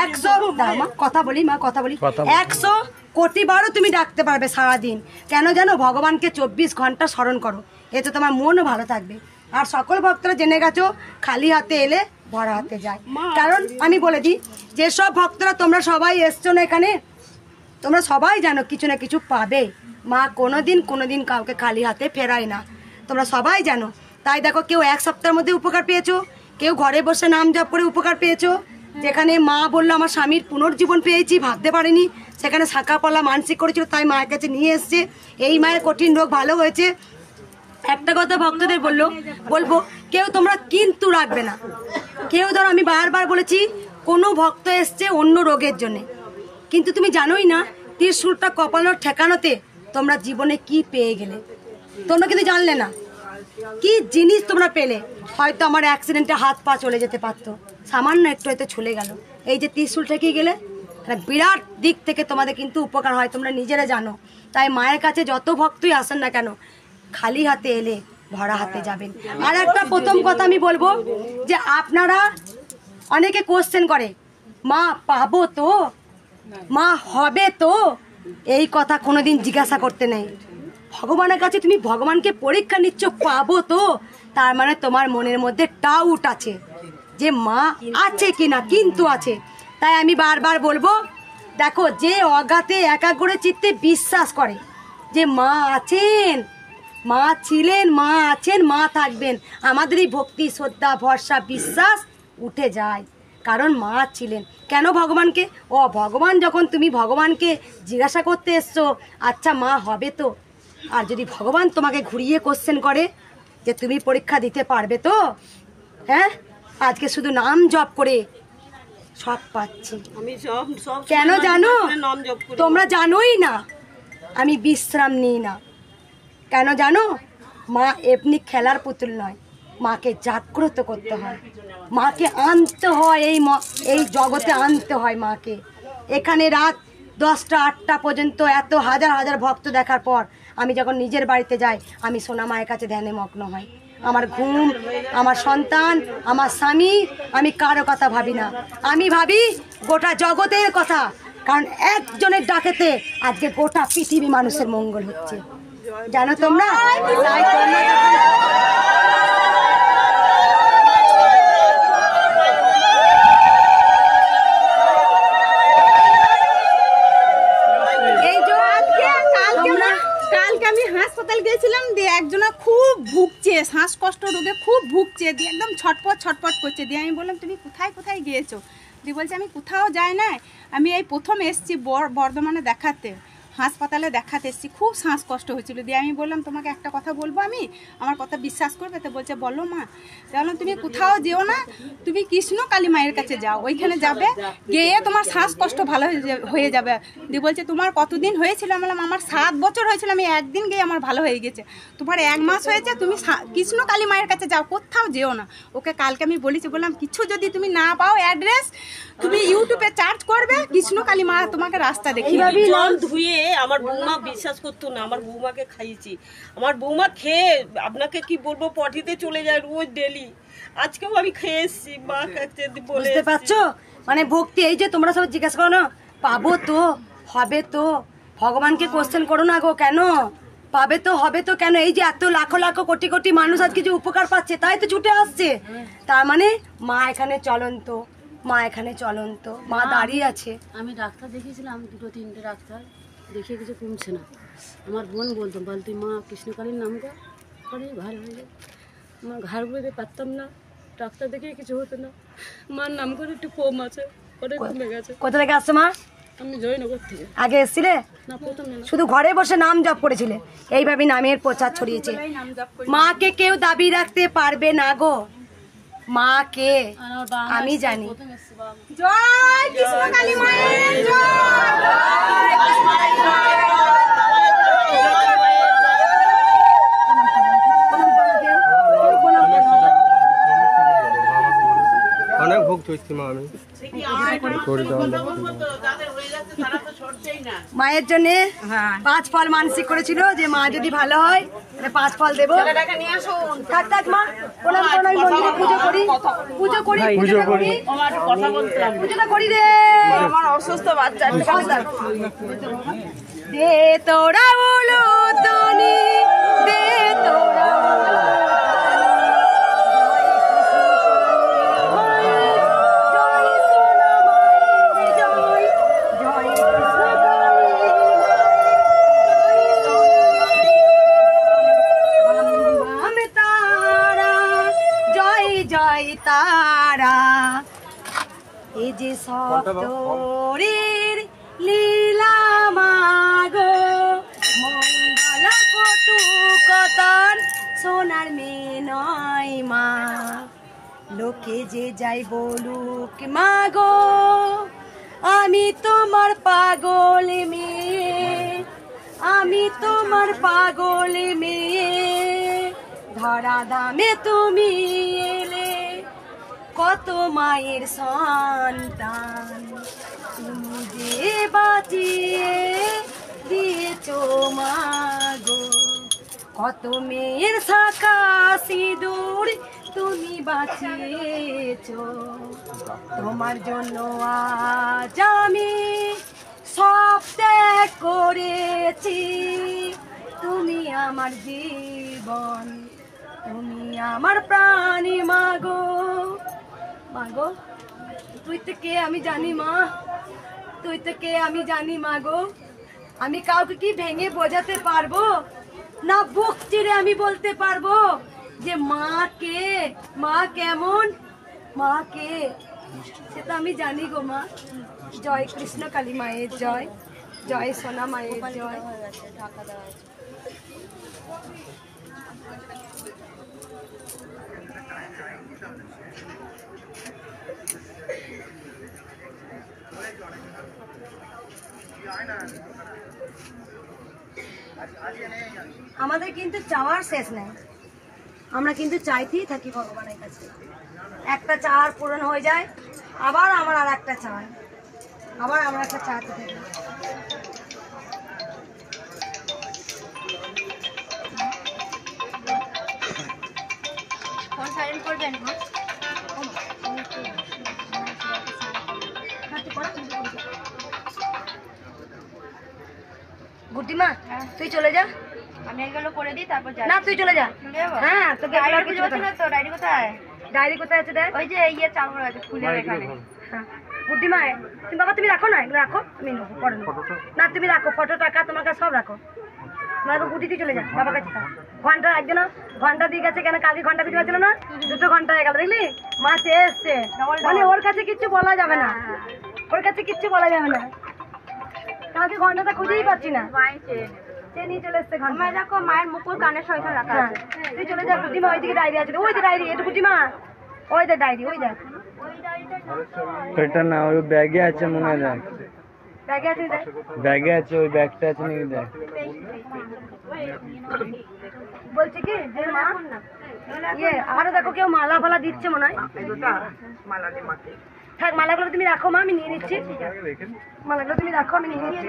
100 কথা বলি মা, কথা বলি, 100 কোটি বারও তুমি ডাকতে পারবে সারাদিন। কেন জানো? ভগবানকে 24 ঘন্টা স্মরণ করো, এতে তোমার মনও ভালো থাকবে। আর সকল ভক্তরা জেনে গেছো খালি হাতে এলে ভরা হাতে যায়। কারণ আমি বলে দিই, যেসব ভক্তরা তোমরা সবাই এসছো না এখানে, তোমরা সবাই জানো কিছু না কিছু পাবে। মা কোনোদিন কাউকে খালি হাতে ফেরায় না, তোমরা সবাই জানো। তাই দেখো, কেউ 1 সপ্তাহের মধ্যে উপকার পেয়েছো, কেউ ঘরে বসে নাম জপ করে উপকার পেয়েছো। যেখানে মা বললো আমার স্বামীর পুনর্জীবন পেয়েছি, ভাবতে পারিনি, সেখানে শাঁখাপলা মানসিক করেছিল, তাই মায়ের কাছে নিয়ে এসছে। এই মায়ের কঠিন রোগ ভালো হয়েছে। একটা কথা ভক্তদের বলবো, কেউ তোমরা কিন্তু রাখবে না। কেউ ধরো, আমি বারবার বলেছি, কোনো ভক্ত এসছে অন্য রোগের জন্যে, কিন্তু তুমি জানোই না ত্রিশূলটা কপালের ঠেকানোতে তোমরা জীবনে কি পেয়ে গেলে। তোমরা কিন্তু জানলে না কি জিনিস তোমরা পেলে। হয়তো আমার অ্যাক্সিডেন্টে হাত পা চলে যেতে পারতো, সামান্য একটু হয়তো চলে গেল। এই যে ত্রিশূল ঠেকিয়ে গেলে বিরাট দিক থেকে তোমাদের কিন্তু উপকার হয়, তোমরা নিজেরা জানো। তাই মায়ের কাছে যত ভক্তই আসেন না কেন, খালি হাতে এলে ভরা হাতে যাবেন। আর একটা প্রথম কথা আমি বলবো যে আপনারা অনেকে কোশ্চেন করে, মা পাবো তো, মা হবে তো, এই কথা কোনোদিন জিজ্ঞাসা করতে নেই। ভগবানের কাছে তুমি ভগবানকে পরীক্ষা নিচ্ছ, পাবো তো, তার মানে তোমার মনের মধ্যে ডাউট আছে যে মা আছে কিনা, কিন্তু আছে। তাই আমি বারবার বলবো, দেখো, যে অগাতে একাগ্র চিত্তে বিশ্বাস করে যে মা আছেন, মা ছিলেন, মা আছেন, মা থাকবেন, আমাদের এই ভক্তি শ্রদ্ধা ভরসা বিশ্বাস উঠে যায়। কারণ মা ছিলেন। কেন ভগবানকে? ভগবান যখন তুমি ভগবানকে জিজ্ঞাসা করতে এসছো, আচ্ছা মা হবে তো, আর যদি ভগবান তোমাকে ঘুরিয়ে কোশ্চেন করে যে তুমি পরীক্ষা দিতে পারবে তো, হ্যাঁ, আজকে শুধু নাম জপ করে সব পাচ্ছি। আমি সব কেন জানো? তোমরা জানোই না আমি বিশ্রাম নিই না। কেন জানো? মা এমনি খেলার পুতুল নয়, মাকে জাগ্রত করতে হয়, মাকে আনতে হয়, এই জগতে আনতে হয় মাকে। এখানে রাত 10টা 8টা পর্যন্ত এত হাজার হাজার ভক্ত দেখার পর আমি যখন নিজের বাড়িতে যাই, আমি সোনা মায়ের কাছে ধ্যানে মগ্ন হই। আমার ঘুম, আমার সন্তান, আমার স্বামী, আমি কারো কথা ভাবি না, আমি ভাবি গোটা জগতের কথা। কারণ একজনের ডাকেতে আজকে গোটা পৃথিবী মানুষের মঙ্গল হচ্ছে। জানো তোমরা তাই তোমরা কালকে আমি হাসপাতাল গেছিলাম দিয়ে একজনা খুব ভুগছে, শ্বাসকষ্ট রোগে খুব ভুগছে, দিয়ে একদম ছটপট ছটপট করছে। দিয়ে আমি বললাম তুমি কোথায় কোথায় গিয়েছো? দিয়ে বলছে আমি কোথাও যাই না, আমি এই প্রথম এসেছি বর্ধমানে দেখাতে, হাসপাতালে দেখাতে এসেছি, খুব শ্বাসকষ্ট হয়েছিল। দিয়ে আমি বললাম তোমাকে একটা কথা বলবো, আমি আমার কথা বিশ্বাস করবে? তো বলছে বলো মা। বললাম তুমি কোথাও যেও না, তুমি কৃষ্ণ কালী মায়ের কাছে যাও, ওইখানে যাবে গিয়ে তোমার শ্বাসকষ্ট ভালো হয়ে যাবে। দিয়ে বলছে তোমার কতদিন হয়েছিল? আমি বললাম আমার 7 বছর হয়েছিল, আমি একদিন গিয়ে আমার ভালো হয়ে গেছে। তোমার 1 মাস হয়েছে, তুমি কৃষ্ণ কালী মায়ের কাছে যাও, কোথাও যেও না। ওকে কালকে আমি বলেছি, বললাম কিছু যদি তুমি না পাও অ্যাড্রেস, তুমি ইউটিউবে সার্চ করবে, কৃষ্ণ কালী মা তোমাকে রাস্তা দেখিয়ে দিবে। জল ধুয়ে আমার বৌমা বিশ্বাস করতো না, আমার বৌমাকে খাইয়েছি। আমার বৌমা খেয়ে আপনাকে কি বলবো, পটিতে চলে যায় রোজ ডেলি। আজকেও আমি খেয়ে এসেছি, মা কাছে বুঝতে পারছো? মানে ভক্তি এই যে তোমরা সব জিজ্ঞাসা করো না, পাবো তো, হবে তো, ভগবানকে কোশ্চেন করো না গো, কেন পাবে তো, হবে তো কেন? এই যে এত লাখো লাখো কোটি কোটি মানুষ আজকে যে উপকার পাচ্ছে, তাই তো ছুটে আসছে। তার মানে মা এখানে চলন্ত, মা এখানে চলন্ত, মা দাঁড়িয়ে আছে। আমি ডাক্তার দেখিয়েছিলাম, 2-3টে ডাক্তার দেখিয়ে কিছু কমছে না। আমার বোন বলতো মা কৃষ্ণকালীর নাম করে ভালো হয়ে যায়। আমার ঘাড় বুঝতে পারতাম না, ডাক্তার দেখিয়ে কিছু হতো না। মার নাম করে একটু কম আছে, পরে কমে গেছে। কোথা থেকে আসছো মা? আমি জয়নগর থেকে। আগে এসেছিলে? না, প্রথমে না। শুধু ঘরে বসে নাম জপ করেছিলে? এইভাবে নামের প্রচার ছড়িয়েছে। মাকে কেউ দাবি রাখতে পারবে না গো, মাকে আমি জানি। জয় কৃষ্ণ কালী মায়ের অনেক ভোগ চলছি মা, আমি মায়ের জন্য 5 ফল মানসিক করেছিল যে মা যদি ভালো হয় 5 ফল দেবো। থাক থাক মা, প্রণাম করো, আমি মন্দিরে পুজো করি, পুজো করি, পুজোটা করি রে। আমার অসুস্থ বাচ্চা দে তোরা বলো তনি, দে তোরা তারা, এই যে সপ্তরীর লীলা মাগো, মঙ্গলা কটুকতর সোনার মেয়ে নয় মা। লোকে যে যাই বলুক মাগো, আমি তোমার পাগল মেয়ে, আমি তোমার পাগল মেয়ে। ধরা দামে তুমি এলে, কত মায়ের সন্তান, তুমি যে বাঁচিয়ে দিয়েছো মাগো। কত মেয়ের শাখা সিঁদুর তুমি বাঁচিয়েছো, তোমার জন্য আজ আমি সব ত্যাগ করেছি। তুমি আমার জীবন, তুমি আমার প্রাণী মাগো। মাগো তুই তো কে আমি জানি মা, তুই তো কে আমি জানি মাগো। আমি কাউকে কি ভেঙে বোঝাতে পারবো না, বুক চিরে আমি বলতে পারবো যে মা কে, মা কেমন, মা কে, সেটা আমি জানি গো মা। জয় কৃষ্ণ কালী মায়ের জয়, জয় সোনা মায়ের জয়। ঢাকা দেওয়া আছে। আমাদের কিন্তু চাওয়ার শেষ নেই, আমরা কিন্তু চাইতেই থাকি ভগবানের কাছে। একটা চাওয়ার পূরণ হয়ে যায়, আবার আমার আর একটা চাই, আবার আমরা একটা চাইতে থাকি। গুড্ডিমা তুই চলে যা, আমি এগুলো করে দিই তারপর না তুই চলে যা। হ্যাঁ তোকে আর কিছু বলছ না তো? ডায়েরি কোথায়? ডায়েরি কোথায় আছে দেখ। ওই যে ইয়ে চামড় আছে ফুলের এখানে। হ্যাঁ বুদ্ধিমা তুমি বাবা তুমি রাখো না, এগুলো রাখো, তুমি নেবো পরে নেবো। না তুমি রাখো, ফটো টাকা তোমার কাছে সব রাখো। তোমার গুটিতে চলে যাও বাবার কাছে থাক। ঘন্টা একজন ঘন্টা দিয়ে গেছে কেন, কালকে ঘন্টা দিতে পারছিল না, 2 ঘন্টা হয়ে গেল দেখলি। মা চেয়ে এসছে, মানে ওর কাছে কিচ্ছু বলা যাবে না, ওর কাছে কিচ্ছু বলা যাবে না। কালকে ঘন্টাটা খুঁজেই পাচ্ছি না, সে নিয়ে চলে এসছে ঘন্টা। দেখো মায়ের মুকুল কানের সঙ্গে রাখা আছে। তুই চলে যা বুদ্ধিমা, ওইদিকে ডায়েরি আছে, ওই যে ডায়েরি, এটা বুদ্ধিমা ওই দেখ ডায়েরি, ওই দেখ। এটা না, ওই ব্যাগে আছে মনে হয়, দেখ ব্যাগে আছে, দেখ ব্যাগে আছে, ওই ব্যাগটা আছে নাকি দেখ। বলছি কি যে মা ইয়ে আরো দেখো কেউ মালা ফালা দিচ্ছে মনে হয়। থাক মালাগুলো তুমি রাখো মা, আমি নিয়ে নিচ্ছি। মালাগুলো তুমি রাখো, আমি নিয়ে নিচ্ছি।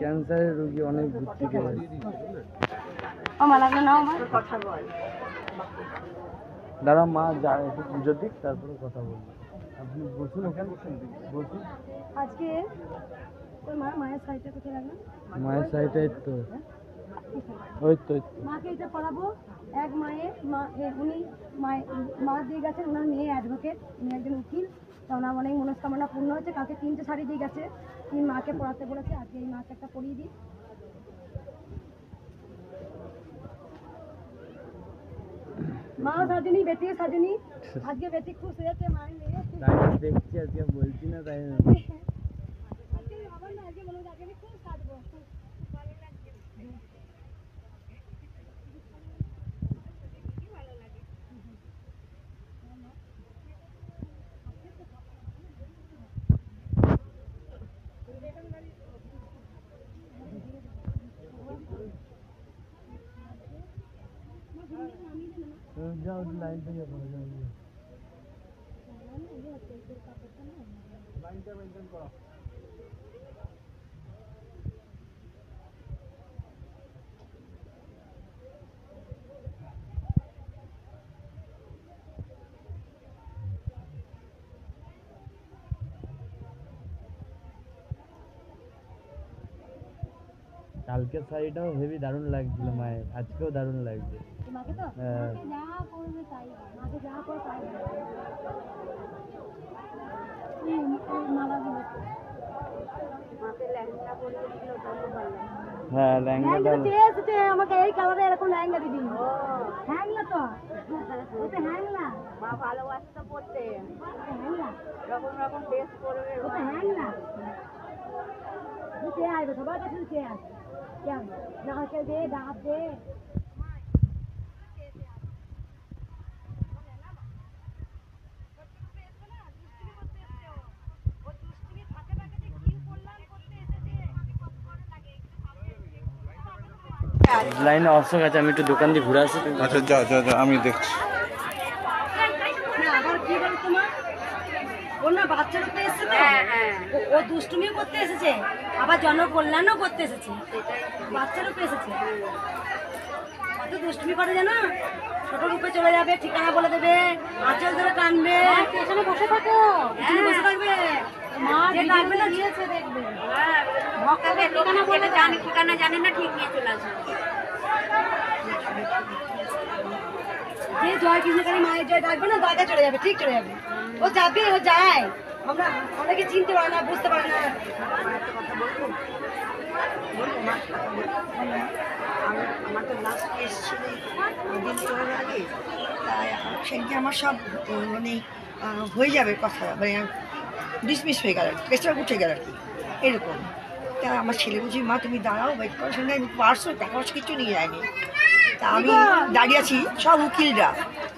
ক্যান্সারের রোগী অনেক দূর থেকে কথা বল। দাঁড়া মা যায় একটু পুজো দিক, তারপরে কথা বলবো। আপনি বসুন ওখানে, বসুন। আজকে তোর মায়ের শাড়িটা কোথায় রাখলাম? মায়ের শাড়িটা তো ওই তো মাকে এটা পড়াবো। এক মায়ের উনি মা দিয়ে গেছেন, ওনার মেয়ে অ্যাডভোকেট, উনি একজন উকিল, তা ওনার অনেক মনস্কামনা পূর্ণ হয়েছে। কালকে 3টে শাড়ি দিয়ে গেছে, 3 মাকে পড়াতে বলেছে। আজকে এই মাকে একটা পরিয়ে দিই। মা সাজনি, বেটি সাজনি, আজকে বেটি খুশ হয়েছে মায়ের মেয়ে। তাই দেখছি আজকে, বলছি না তাই না। আজকে আবার না, আজকে মনে হচ্ছে আজকে আমি খুব সাজবো, ভালো লাগছে। যাও লাইন থেকে পড়ে যাও, লাইনটা মেনটেন করো। কালকের শাড়িটাও হেভি দারুণ লাগছিল মায়ের, আজকেও দারুণ লাগছে। হ্যাঁ হ্যাঁ লেহেঙ্গাটা আমাকে এই কালারে এরকম লেহেঙ্গা দিবি। হ্যাংলা তো ওটা হ্যাংলা, মা ভালোবাসতো পড়তে, হ্যাংলা রকম রকম ড্রেস পরবে, ওটা হ্যাংলা। তুই আইবে সবার কাছে, তুই আসবে কেন নারকেল দে, ডাব দে। লাইনে অশোক আছে, আমি একটু দোকান দিয়ে ঘুরে আসি। আচ্ছা যা যা যা, আমি দেখছি। আবার কি বল তোমার, ও না বাচ্চার উপরে এসেছে তো, ও দুষ্টুমি করতে এসেছে, আবার জনকল্যাণও করতে এসেছে, বাচ্চার উপরে এসেছে। কত দুষ্টুমি করে জানো, ছোট রূপে চলে যাবে, ঠিকানা বলে দেবে, আঁচল ধরে টানবে, পেছনে বসে থাকো, বসে থাকবে, মা ঠিকানা জানে না, ঠিক নিয়ে চলে আসে। যে জয় কৃষ্ণকালী মায়ের জয় ডাকবে না, দাদা চলে যাবে, ঠিক চলে যাবে। ও যাবে, ও যায়। আমরা অনেকে চিনতে পারে না, বুঝতে পারে না। আমার তো লাস্ট কেস ছিল দিন করার আগে, তাই সেদিকে আমার সব মানে হয়ে যাবে কথা, মানে ডিসমিস হয়ে গেল, কেসটা উঠে গেল আর কি, এরকম। তা আমার ছেলে বুঝি মা তুমি দাঁড়াও, ওয়েট করো, সঙ্গে পার্সও টাকা কিছু নিয়ে যায়নি। তা আমি দাঁড়িয়ে আছি, সব উকিলরা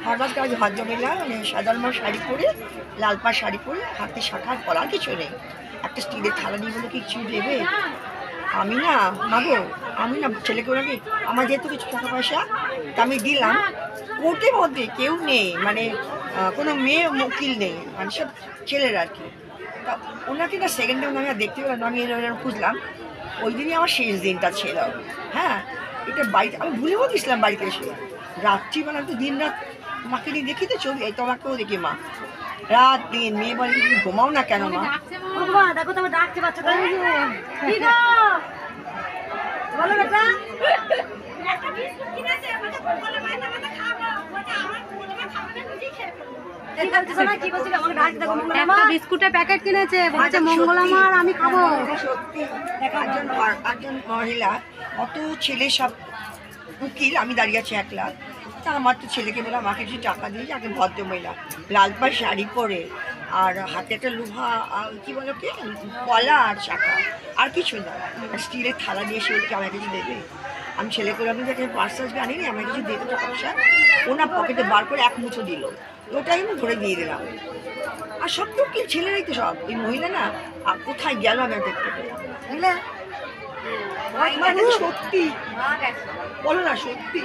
হঠাৎ কাজ হাত জমেলা, মানে সাদা রঙের শাড়ি পরে, লাল পাড় শাড়ি পরে, হাতে শাখার পরার কিছু নেই, একটা স্টিলের থালা নিয়ে বলে কিছু দেবে। আমি না ভাবো, আমি না ছেলেকে বলি আমার যেহেতু কিছু টাকা পয়সা, তা আমি দিলাম। কোর্টের মধ্যে কেউ নেই, মানে কোনো মেয়ে উকিল নেই, মানে সব ছেলেরা আর কি। তা ওনাকে না সেকেন্ডে আমি আর দেখতে পেলাম না, আমি এরকম খুঁজলাম। ওই দিনই আমার শেষ দিনটা ছিল। হ্যাঁ, এটা বাড়িতে আমি ভুলেও গেছিলাম, বাড়িতে এসে রাত্রিবেলা তো দিন রাত মাকে নিয়ে দেখি তো ছবি, এই তোমাকেও দেখি মা রাত দিন মেয়ে বলে তুমি ঘুমাও না কেন মা? দেখো তোমার ডাকছে বাচ্চাটা, বলো বেটা একটা বিস্কুটের প্যাকেট কিনেছে, বলছে মঙ্গলা মা আর আমি খাবো। সত্যি একজন মহিলা, অত ছেলে সব উকিল, আমি দাঁড়িয়ে আছি একলা। তা আমার তো ছেলেকে বলে আমাকে কিছু টাকা দিয়ে যাকে, ভদ্র মহিলা লাল পাড় শাড়ি পরে, আর হাতে একটা লোহা কি বলো কি কলা আর শাখা, আর কিছু না, স্টিলের থালা দিয়ে সে বলছে আমার কিছু দেবে। আমি ছেলেকে আমি যাকে পার্স আসবে আনিনি, আমার কিছু দেবে টাকা পয়সা। ওনার পকেটে বার করে এক মুঠো দিল, ওটাই আমি ধরে দিয়ে দিলাম। আর সব তো কি ছেলেরাই তো সব, এই মহিলা না আর কোথায় গেল আমি দেখতে পেলাম, বুঝলে? সত্যি বলো না, সত্যি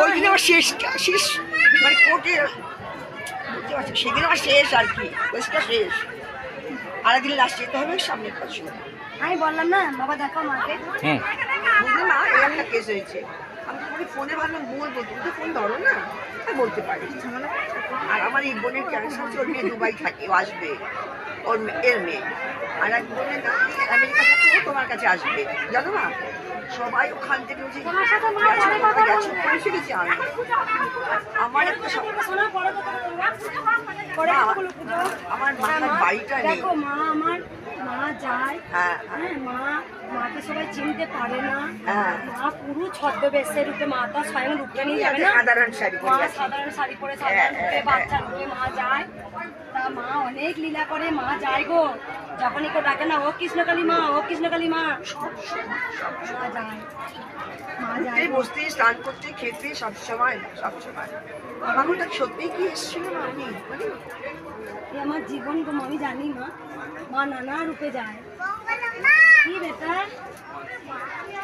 ওই দিন আমার শেষ মানে কোর্টে বুঝতে পারছি, সেদিন আমার শেষ আর কি, কেসটা শেষ। আরেকদিন লাস্ট যেতে হবে সামনের বছর। আমি বললাম না বাবা দেখো মাকে, বুঝলে মা এই একটা কেস হয়েছে। আমি তো ফোনে ভাবলাম বলবো, তুমি তো ফোন ধরো না, বলতে পারি। আর আমার এই বোনের ক্যান্সার হচ্ছে, ওর মেয়ে দুবাই থাকে, ও আসবে, ওর এর মেয়ে। আর এক বোনের আমেরিকা থাকে, ও তোমার কাছে আসবে, জানো না? সবাই ওখান থেকে গেছি আমি। আমার একটা আমার মাথার বাড়িটা নেই। মা যায়, হ্যাঁ মাকে সবাই চিনতে পারে না, মা পুরো ছদ্মবেশের রূপে, মা তো স্বয়ং রূপে নিয়ে যাবে না, সাধারণ শাড়ি পরে, সাধারণ শাড়ি পরে, সাধারণ রূপে, বাচ্চা রূপে মা যায়। তা মা অনেক লীলা করে, মা যায় গো, যখনই কেউ ডাকে না ও কৃষ্ণকালী মা, ও কৃষ্ণকালী মা, মা যায়, মা যায় বসতে, স্নান করতে, খেতে, সবসময় আমাকে সত্যি কি এসেছিল না, আমি মানে আমার জীবন গো, আমি জানি মা, মা নানা রূপে যায়। কি বেটা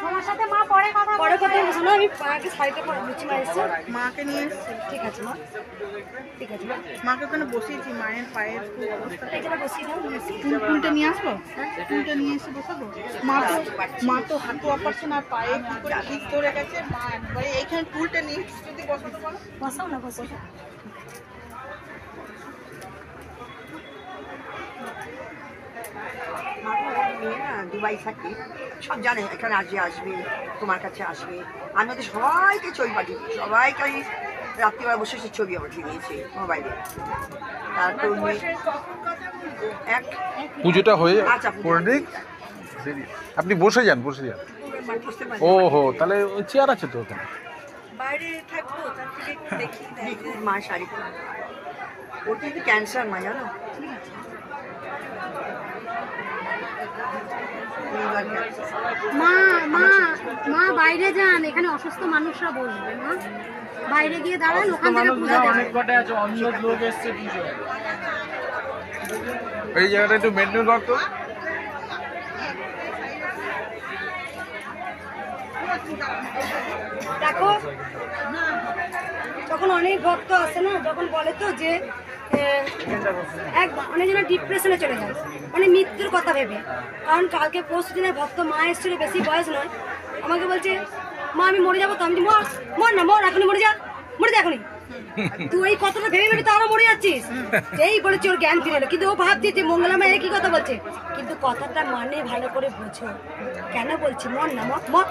তোমার সাথে মা পরে কথা বলছো না, আমি মাকে শাড়িতে পরে বুঝছি মা এসছে, মাকে নিয়ে এসছে। ঠিক আছে মা, ঠিক আছে মা, মাকে ওখানে বসিয়েছি, মায়ের পায়ের অবস্থা এখানে বসিয়ে দাও, টুলটা নিয়ে আসবো, টুলটা নিয়ে এসে বসাবো। মা তো হাঁটু অপারেশন, আর পায়ে কি করে ঠিক ধরে গেছে, মা একবারে এইখানে টুলটা নিয়ে যদি বসাতে পারো, বসাও না, বসাও। মেয়ে না দুবাই থাকি, সব জানে এখানে আসবে, তোমার কাছে আসবে। আমি ওদের সবাইকে ছবি পাঠিয়েছি, সবাইকে আমি রাত্রিবেলা বসে সে ছবি পাঠিয়ে দিয়েছি মোবাইলে। তারপর পুজোটা হয়ে আচ্ছা, আপনি বসে যান, ও হো, তাহলে চেয়ার আছে তো ওখানে, বাইরে থাকবো, তার থেকে দেখি মা শাড়ি পরে, ওর কিন্তু ক্যান্সার মা, জানো? মা বাইরে যান, এখানে অসুস্থ মানুষরা বসবে, মা বাইরে গিয়ে দাঁড়ান, ওখান থেকে পূজা দেবেন। এই জায়গাটা একটু মেনটেন করতো। দেখো যখন অনেক ভক্ত আসে না, যখন বলে তো যে অনেকজন ডিপ্রেশনে চলে যায়, মানে মৃত্যুর কথা ভেবে। কারণ কালকে পরশু দিনের ভক্ত মা এসেছিল, বেশি বয়স নয়, আমাকে বলছে মা আমি মরে যাবো, তো আমি মর না, এখনই মরে যা, এখনই তুই এই কথাটা ভেবে ভেবে তো আরো মরে যাচ্ছিস। এই বলেছি ওর জ্ঞান ফিরে এলো, কিন্তু ও ভাবছে যে মঙ্গলা মা একই কথা বলছে, কিন্তু কথাটা মানে ভালো করে বোঝো। কেন বলছি মর না মর।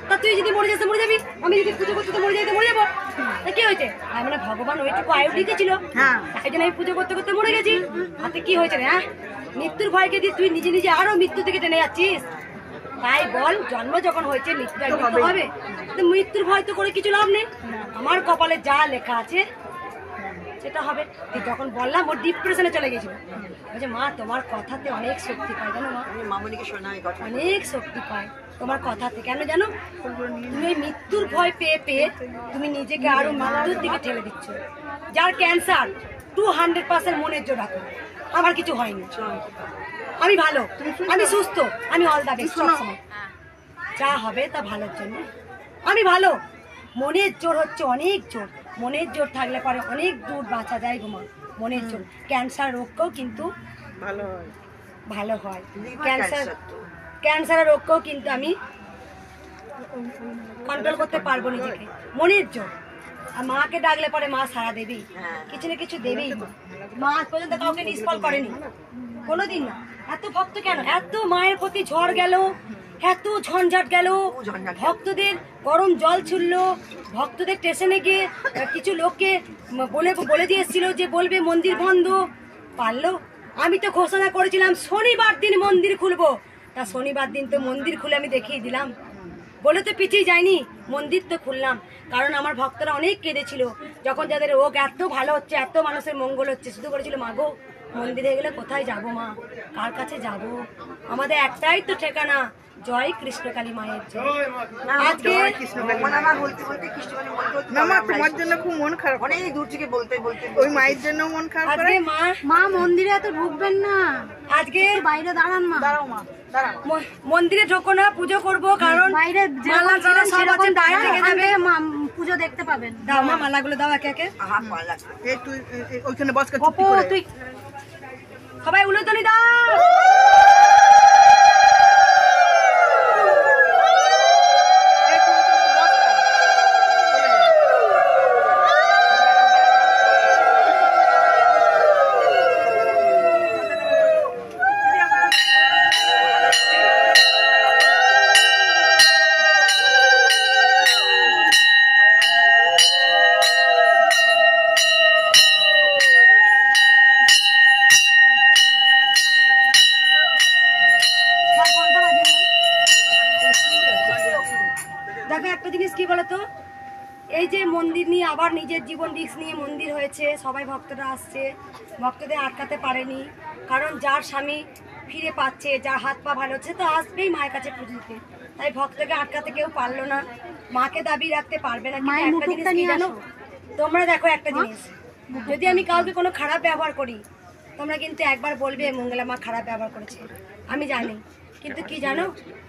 তা তুই যদি মরে যাস মরে যাবি, আমি যদি পুজো করতে মরে যাই তো মরে যাবো। তা কি হয়েছে? মানে ভগবান ওইটুকু আয়ু দিতেছিল, তাই জন্য আমি পুজো করতে করতে মরে গেছি। হাতে কি হয়েছে রে? হ্যাঁ, মৃত্যুর ভয়কে দিয়ে তুই নিজে নিজে আরো মৃত্যু থেকে টেনে যাচ্ছিস। তাই বল, জন্ম যখন হয়েছে মৃত্যু একদিন তো হবে, তো মৃত্যুর ভয় তো করে কিছু লাভ নেই। আমার কপালে যা লেখা আছে সেটা হবে। যখন বললাম ওর ডিপ্রেশনে চলে গেছিল, বলছে মা তোমার কথাতে অনেক শক্তি পায়, জানো মা? মামনিকে শোনাই কথা, অনেক শক্তি পায় তোমার কথাতে। কেন জানো? তুমি মৃত্যুর ভয় পেয়ে পেয়ে তুমি নিজেকে আরো মৃত্যুর দিকে ঠেলে দিচ্ছ। যার ক্যান্সার 200% মনের জোর রাখো, আমার কিছু হয়নি, আমি ভালো, আমি সুস্থ, আমি অল দা বেস্ট। যা হবে তা ভালোর জন্য, আমি ভালো। মনের জোর হচ্ছে অনেক জোর, মনের জোর থাকলে পরে অনেক দূর বাঁচা যায় গো মা। মনের জোর ক্যান্সার রোগকেও কিন্তু ভালো হয়। ক্যান্সারের রোগকেও কিন্তু আমি কন্ট্রোল করতে পারবো নিজেকে, মনের জোর। আর মাকে ডাকলে পরে মা সারা দেবেই, কিছু না কিছু দেবেই। মা আজ পর্যন্ত কাউকে নিষ্ফল করেনি কোনোদিন না। এত ভক্ত কেন? এত মায়ের প্রতি ঝড় গেল, এত ঝঞ্ঝাট গেল, ভক্তদের গরম জল ছুড়লো, ভক্তদের স্টেশনে গিয়ে কিছু লোককে বলে দিয়েছিল যে বলবে মন্দির বন্ধ, পারলো? আমি তো ঘোষণা করেছিলাম শনিবার দিন মন্দির খুলবো, তা শনিবার দিন তো মন্দির খুলে আমি দেখিয়ে দিলাম। বলে তো পিছিয়ে যায়নি, মন্দির তো খুললাম। কারণ আমার ভক্তরা অনেক কেঁদেছিল, যখন যাদের রোগ এত ভালো হচ্ছে, এত মানুষের মঙ্গল হচ্ছে, শুধু বলেছিল মাগো মন্দিরে গেলে কোথায় যাব মা, কার কাছে যাব? আমাদের একটাই তো ঠিকানা, জয় কৃষ্ণকালী মায়ের জয়। আজকে তোমার জন্য খুব মন খারাপ, অনেক দূর থেকে বলতে বলতে ওই মায়ের জন্য মন খারাপ। আজকে মা মন্দিরে এত ঢুকবেন না, আজকে বাইরে দাঁড়ান মা। দাঁড়াও মা, দাঁড়াও। মন্দিরে ঢোকো না, পুজো করবো, কারণ বাইরে পুজো দেখতে পাবেন। দাও মা মালাগুলো দাও একে একে। তুই ওইখানে বস, তুই সবাই উলুধ্বনি দাও। দেখো একটা জিনিস কি বলতো, এই যে মন্দির নিয়ে আবার নিজের জীবন রিস্ক নিয়ে মন্দির হয়েছে, সবাই ভক্তরা আসছে, ভক্তদের আটকাতে পারেনি। কারণ যার স্বামী ফিরে পাচ্ছে, যার হাত পা ভালো হচ্ছে, তো আসবেই মায়ের কাছে পুজো দিতে। তাই ভক্তকে আটকাতে কেউ পারলো না, মাকে দাবি রাখতে পারবে না। কিন্তু একটা জিনিস কি জানো তোমরা? দেখো একটা জিনিস, যদি আমি কাউকে কোনো খারাপ ব্যবহার করি, তোমরা কিন্তু একবার বলবে মঙ্গলা মা খারাপ ব্যবহার করেছে, আমি জানি। কিন্তু কি জানো,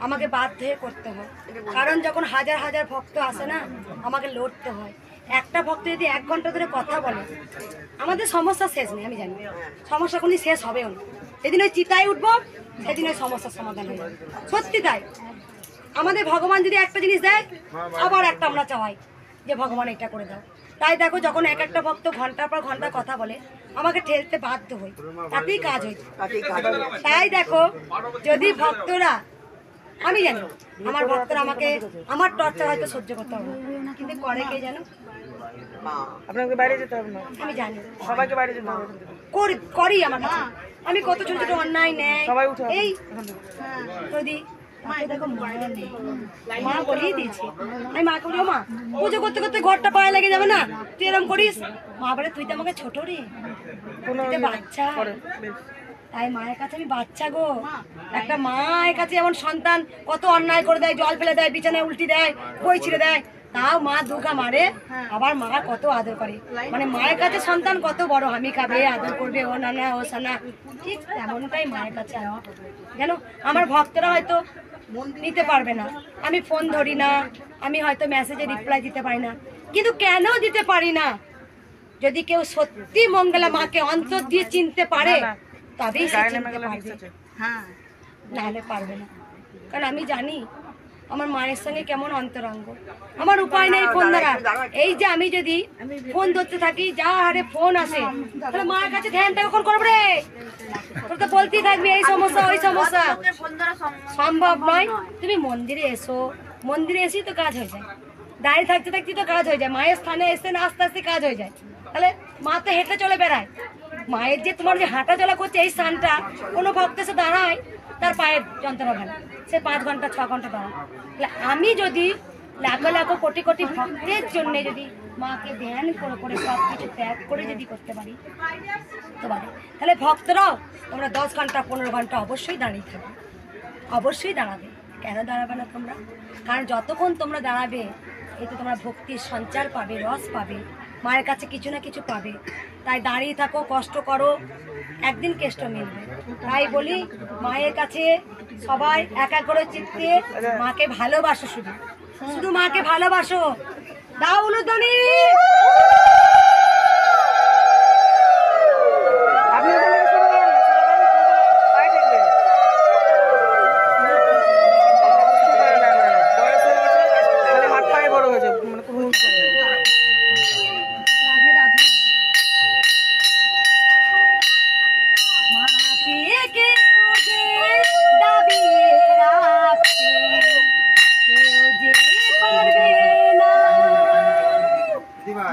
আমাকে বাধ্য হয়ে করতে হয়। কারণ যখন হাজার হাজার ভক্ত আসে না, আমাকে লড়তে হয়। একটা ভক্ত যদি 1 ঘন্টা ধরে কথা বলে, আমাদের সমস্যা শেষ নেই, আমি জানি সমস্যা কোনদিন শেষ হবেও না। যেদিন ওই চিতায় উঠবো, সেদিন ওই সমস্যার সমাধান হয়ে যাবে। সত্যি তাই। আমাদের ভগবান যদি একটা জিনিস দেয়, আবার একটা আমরা চাই যে ভগবান এটা করে দাও। তাই দেখো যখন এক একটা ভক্ত ঘন্টার পর ঘন্টা কথা বলে, আমাকে ঠেলতে বাধ্য হই, তাতেই কাজ হয়েছে। তাই দেখো যদি ভক্তরা, আমি জানি আমার ভক্তরা আমাকে, আমার টর্চার হয়তো সহ্য করতে হবে না, কিন্তু করে কে জানো? আপনাকে বাইরে যেতে হবে না, আমি জানি সবাইকে বাইরে যেতে হবে। করি আমার কাছে, আমি কত ছোট ছোট অন্যায় নেই। এই যদি দেখো মা বলেই দিয়েছি, আমি মাকে বলি মা পুজো করতে করতে ঘরটা পায়ে লেগে যাবে না, তুই এরকম করিস। মা বলে তুই তো আমাকে ছোট রে, বাচ্চা। তাই মায়ের কাছে আমি বাচ্চা গো। একটা মায়ের কাছে যেমন সন্তান কত অন্যায় করে দেয়, জল ফেলে দেয়, বিছানায় উল্টি দেয়, বই ছিঁড়ে দেয়, তাও মা দুঘা মারে, আবার মা কত আদর করে। মানে মায়ের কাছে সন্তান কত বড়, আমি খাবে, আদর করবে, ও নানা ও সানা, ঠিক তেমনটাই মায়ের কাছে আমি। কেন আমার ভক্তরা হয়তো নিতে পারবে না, আমি ফোন ধরি না, আমি হয়তো মেসেজে রিপ্লাই দিতে পারি না, কিন্তু কেন দিতে পারি না? যদি কেউ সত্যি মঙ্গলা মাকে অন্তর দিয়ে চিনতে পারে, তবেই সে চিনতে পারবে, নাহলে পারবে না। কারণ আমি জানি আমার মায়ের সঙ্গে কেমন অন্তরঙ্গ। আমার উপায় নেই ফোন ধরা। এই যে আমি যদি ফোন ধরতে থাকি, যা হারে ফোন আসে, তাহলে মায়ের কাছে ধ্যানটা কখন করবো রে? তোর তো বলতেই থাকবি এই সমস্যা ওই সমস্যা, সম্ভব নয়। তুমি মন্দিরে এসো, মন্দিরে এসেই তো কাজ হয়ে যায়, দাঁড়িয়ে থাকতে থাকতে তো কাজ হয়ে যায়, মায়ের স্থানে এসে না আস্তে আস্তে কাজ হয়ে যায়। তাহলে মা তো হেঁটে চলে বেড়ায়, মায়ের যে তোমার যে হাঁটা চলা করছে এই স্থানটা, কোনো ভক্ত এসে দাঁড়ায় তার পায়ের যন্ত্রণা ভালো, সে 5 ঘন্টা 6 ঘন্টা দাঁড়ায়। তাহলে আমি যদি লাখো লাখো কোটি কোটি ভক্তের জন্য যদি মাকে ধ্যান করে করে সব কিছু ত্যাগ করে যদি করতে পারি তো পারে, তাহলে ভক্তরাও তোমরা 10 ঘন্টা 15 ঘন্টা অবশ্যই দাঁড়িয়ে থাকবে, অবশ্যই দাঁড়াবে। কেন দাঁড়াবে না তোমরা? কারণ যতক্ষণ তোমরা দাঁড়াবে এতে তোমরা ভক্তির সঞ্চার পাবে, রস পাবে, মায়ের কাছে কিছু না কিছু পাবে। তাই দাঁড়িয়ে থাকো, কষ্ট করো, একদিন কেষ্ট মিলবে। তাই বলি মায়ের কাছে সবাই একা করে চিত্তে মাকে ভালোবাসো, শুধু শুধু মাকে ভালোবাসো। দাও উলুধ্বনি।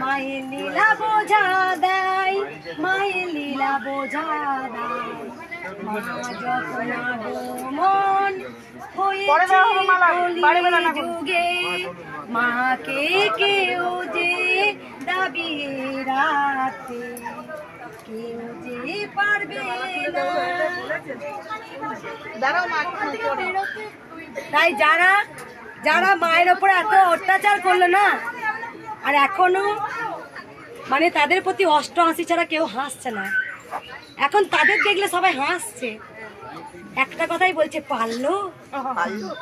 মায়ের লীলা বোঝা দেয়, মায়ের লীলা বোঝা দেয়, মা যখন আগমন হয়েছে কলি যুগে, মাকে কেউ যে দাবিয়ে রাখতে কেউ যে পারবে না। তাই যারা যারা মায়ের ওপরে এত অত্যাচার করলো না, আর এখনো মানে তাদের প্রতি অষ্টহাসি ছাড়া কেউ হাসছে না, এখন তাদের দেখলে সবাই হাসছে। একটা কথাই বলছে, পারলো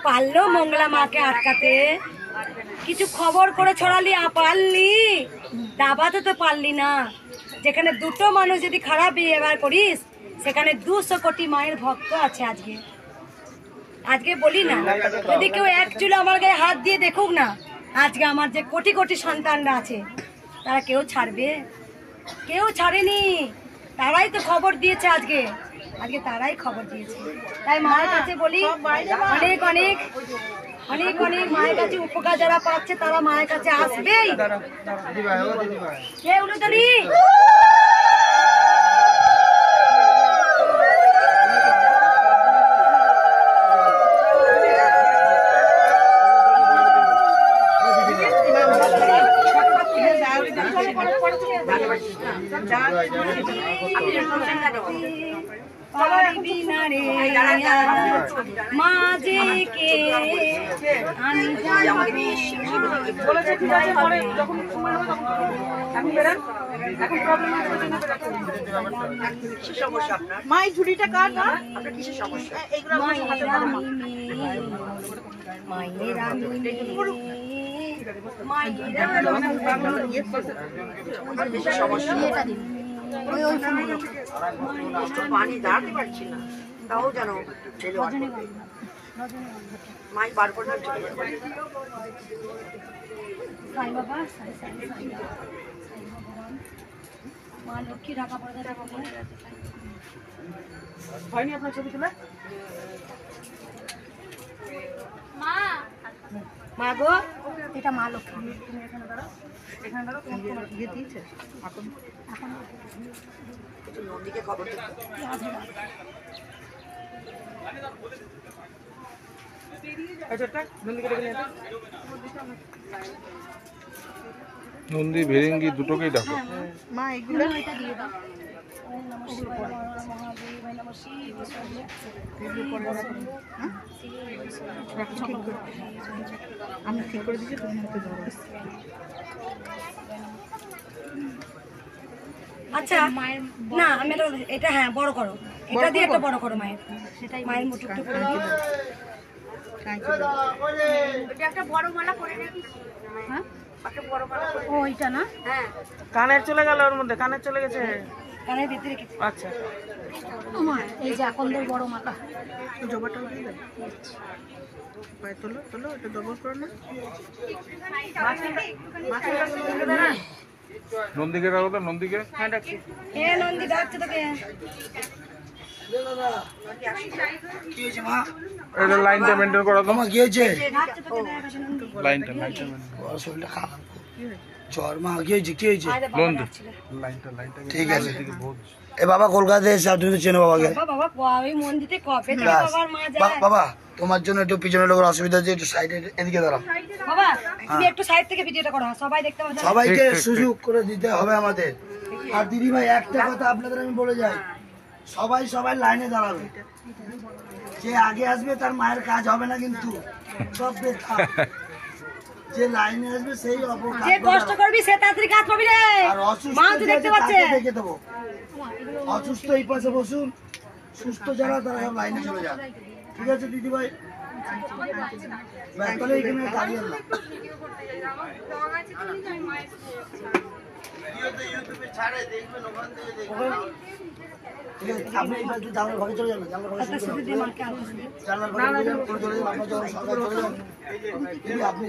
পারলো মঙ্গলা মাকে আটকাতে? কিছু খবর করে ছড়ালি, পারলি? দাবাতে তো পারলি না। যেখানে দুটো মানুষ যদি খারাপ বিহেভিয়ার করিস, সেখানে 200 কোটি মায়ের ভক্ত আছে। আজকে আজকে বলি না, যদি কেউ এক চুলো আমার গায়ে হাত দিয়ে দেখুক না, আজকে আমার যে কোটি কোটি সন্তানরা আছে তারা কেউ ছাড়বে? কেউ ছাড়েনি। তারাই তো খবর দিয়েছে, আজকে আজকে তারাই খবর দিয়েছে। তাই মায়ের কাছে বলি, অনেক অনেক অনেক অনেক মায়ের কাছে উপকার যারা পাচ্ছে তারা মায়ের কাছে আসবেই। কে উলুধ্বনি? মাঝে কে আমি মায়ের ঝুড়িটা কার না? আপনার কিসের সমস্যা? এইগুলো পানি দাঁড়াতে পারছি না, তাও জানো মাই বার করে সাই বাবা, মা লক্ষ্মী ঢাকা পড়ে হয়নি আপনার ছবি তুলে? মা গো, এটা মা লক্ষ্মী। তুমি এখানে দাঁড়াও, এখানে দাঁড়াও। তোমার ইয়ে দিয়েছে এখন? নন্দীকে খবর নন্দী ভেরেঙ্গি দুটোকেই ডাকো। মা এগুলো আমি ঠিক করে দিচ্ছি, তুমি হাতে ধরো। আচ্ছা মায়ের না, আমি এটা হ্যাঁ বড় করো, এটা দিয়ে একটা বড় করো মায়ের, সেটাই মায়ের মুঠুকটা করে দিও। এটা একটা বড় মালা করে রেখেছি। হ্যাঁ, একটা বড় মালা করে। ও এটা না? হ্যাঁ, কানের চলে গেল, ওর মধ্যে কানের চলে গেছে, কানের ভিতরে। আচ্ছা। ও মা এই যে আকন্দের বড় মালা। জবাটাও দিয়ে দেয় পায়ে তোলো তোলো, এটা ডবল করো না। নন্দীকে ডাকো তো, নন্দীকে। হ্যাঁ ডাকছি। নন্দী ডাকছে তোকে। এটা লাইনটা মেনটেন করো তো। কি হয়েছে? লাইনটা শরীরটা খারাপ, জ্বর মা। কি হয়েছে? কি হয়েছে? নন্দী লাইনটা ঠিক আছে। এ বাবা কলকাতায় এসে তুমি তো চেনো বাবাকে। বাবা তোমার জন্য একটু পিছনে লোকের অসুবিধা আছে, একটু সাইডে এদিকে দাঁড়াও বাবা। তুমি একটু সাইড থেকে ভিডিওটা করো, সবাই দেখতে পাবে। সবাইকে সুযোগ করে দিতে হবে আমাদের। আর দিদি ভাই একটা কথা আপনাদের আমি বলে যাই, সবাই সবাই লাইনে দাঁড়াবে। যে আগে আসবে তার মায়ের কাজ হবে না, কিন্তু সব বেকার। যে লাইনে আসবে সেই যে কষ্ট করবি সে তাড়াতাড়ি কাজ পাবি রে। আর অসুস্থ মা তুই দেখতে পাচ্ছে দেখে দেবো। অসুস্থ এই পাশে বসুন, সুস্থ যারা তারা সব লাইনে চলে যান। ঠিক আছে দিদি ভাই, তাহলে এখানে দাঁড়িয়ে না। আপনি জানলার ঘরে চলে যান, জানলার ঘরে চলে যান, জানলার ঘরে চলে যান, আপনার যখন সরকার চলে যান। আপনি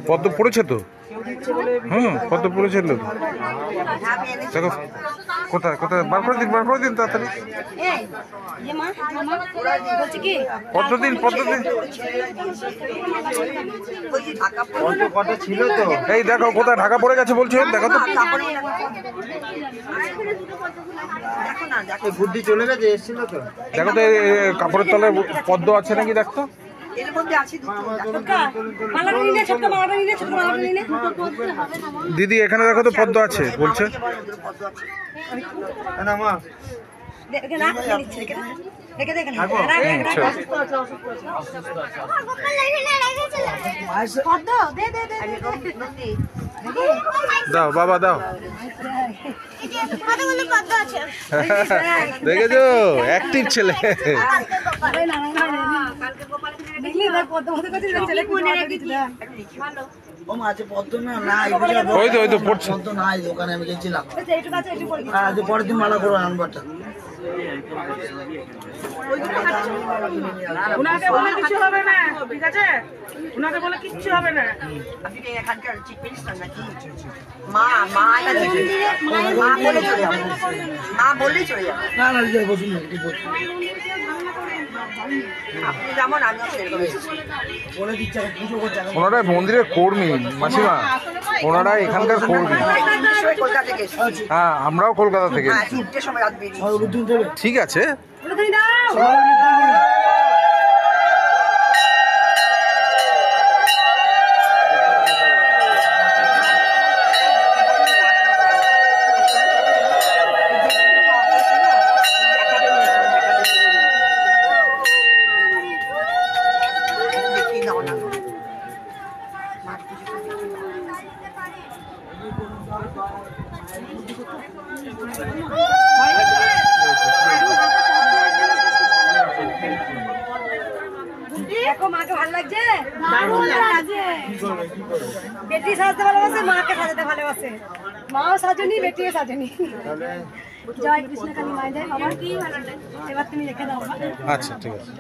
পদ্ম পড়েছে তো। হ্যাঁ পদ্ম পড়েছে তো। দেখো কোথায় কোথায় বার করে দিন তাড়াতাড়ি। পদ্ম দিন ছিল তো। এই দেখো কোথায় ঢাকা পড়ে গেছে বলছো, দেখো তো। বুদ্ধি চলে গেছে, এসেছিল তো। দেখো তো কাপড়ের তলায় পদ্ম আছে নাকি দেখতো। দিদি এখানে দেখো তো পদ্ম আছে বলছে। দাও বাবা দাও। দেখেছো অ্যাক্টিভ ছেলে। ওই তো পড়ছে নাই দোকানে আমি গেছিলাম। পরের দিন মালা করো আনবারটা। উনাকে বলে কিছু হবে না, ঠিক আছে? উনাকে বলে কিচ্ছু হবে না। আপনি এখানকার চিফ মিনিস্টার নাকি? মা বলে চলে যাবে, মা বললেই চলে যাবে। না বসুন না, আপনি যেমন আমি বলে দিচ্ছি পুজো করছে। ওনারা মন্দিরের কর্মী মাসিমা, ওনারা এখানকার কর্মী। হ্যাঁ আমরাও কলকাতা থেকে। ঠিক আছে। দেখো মাকে ভালো লাগছে, বেটি সাজতে ভালোবাসে, মাকে সাজাতে ভালোবাসে। মাও সাজনি, বেটিও সাজনি। জয় কৃষ্ণ কালী মায় জয়। বাবা কি ভালো লাগে, এবার তুমি রেখে দাও। আচ্ছা ঠিক আছে।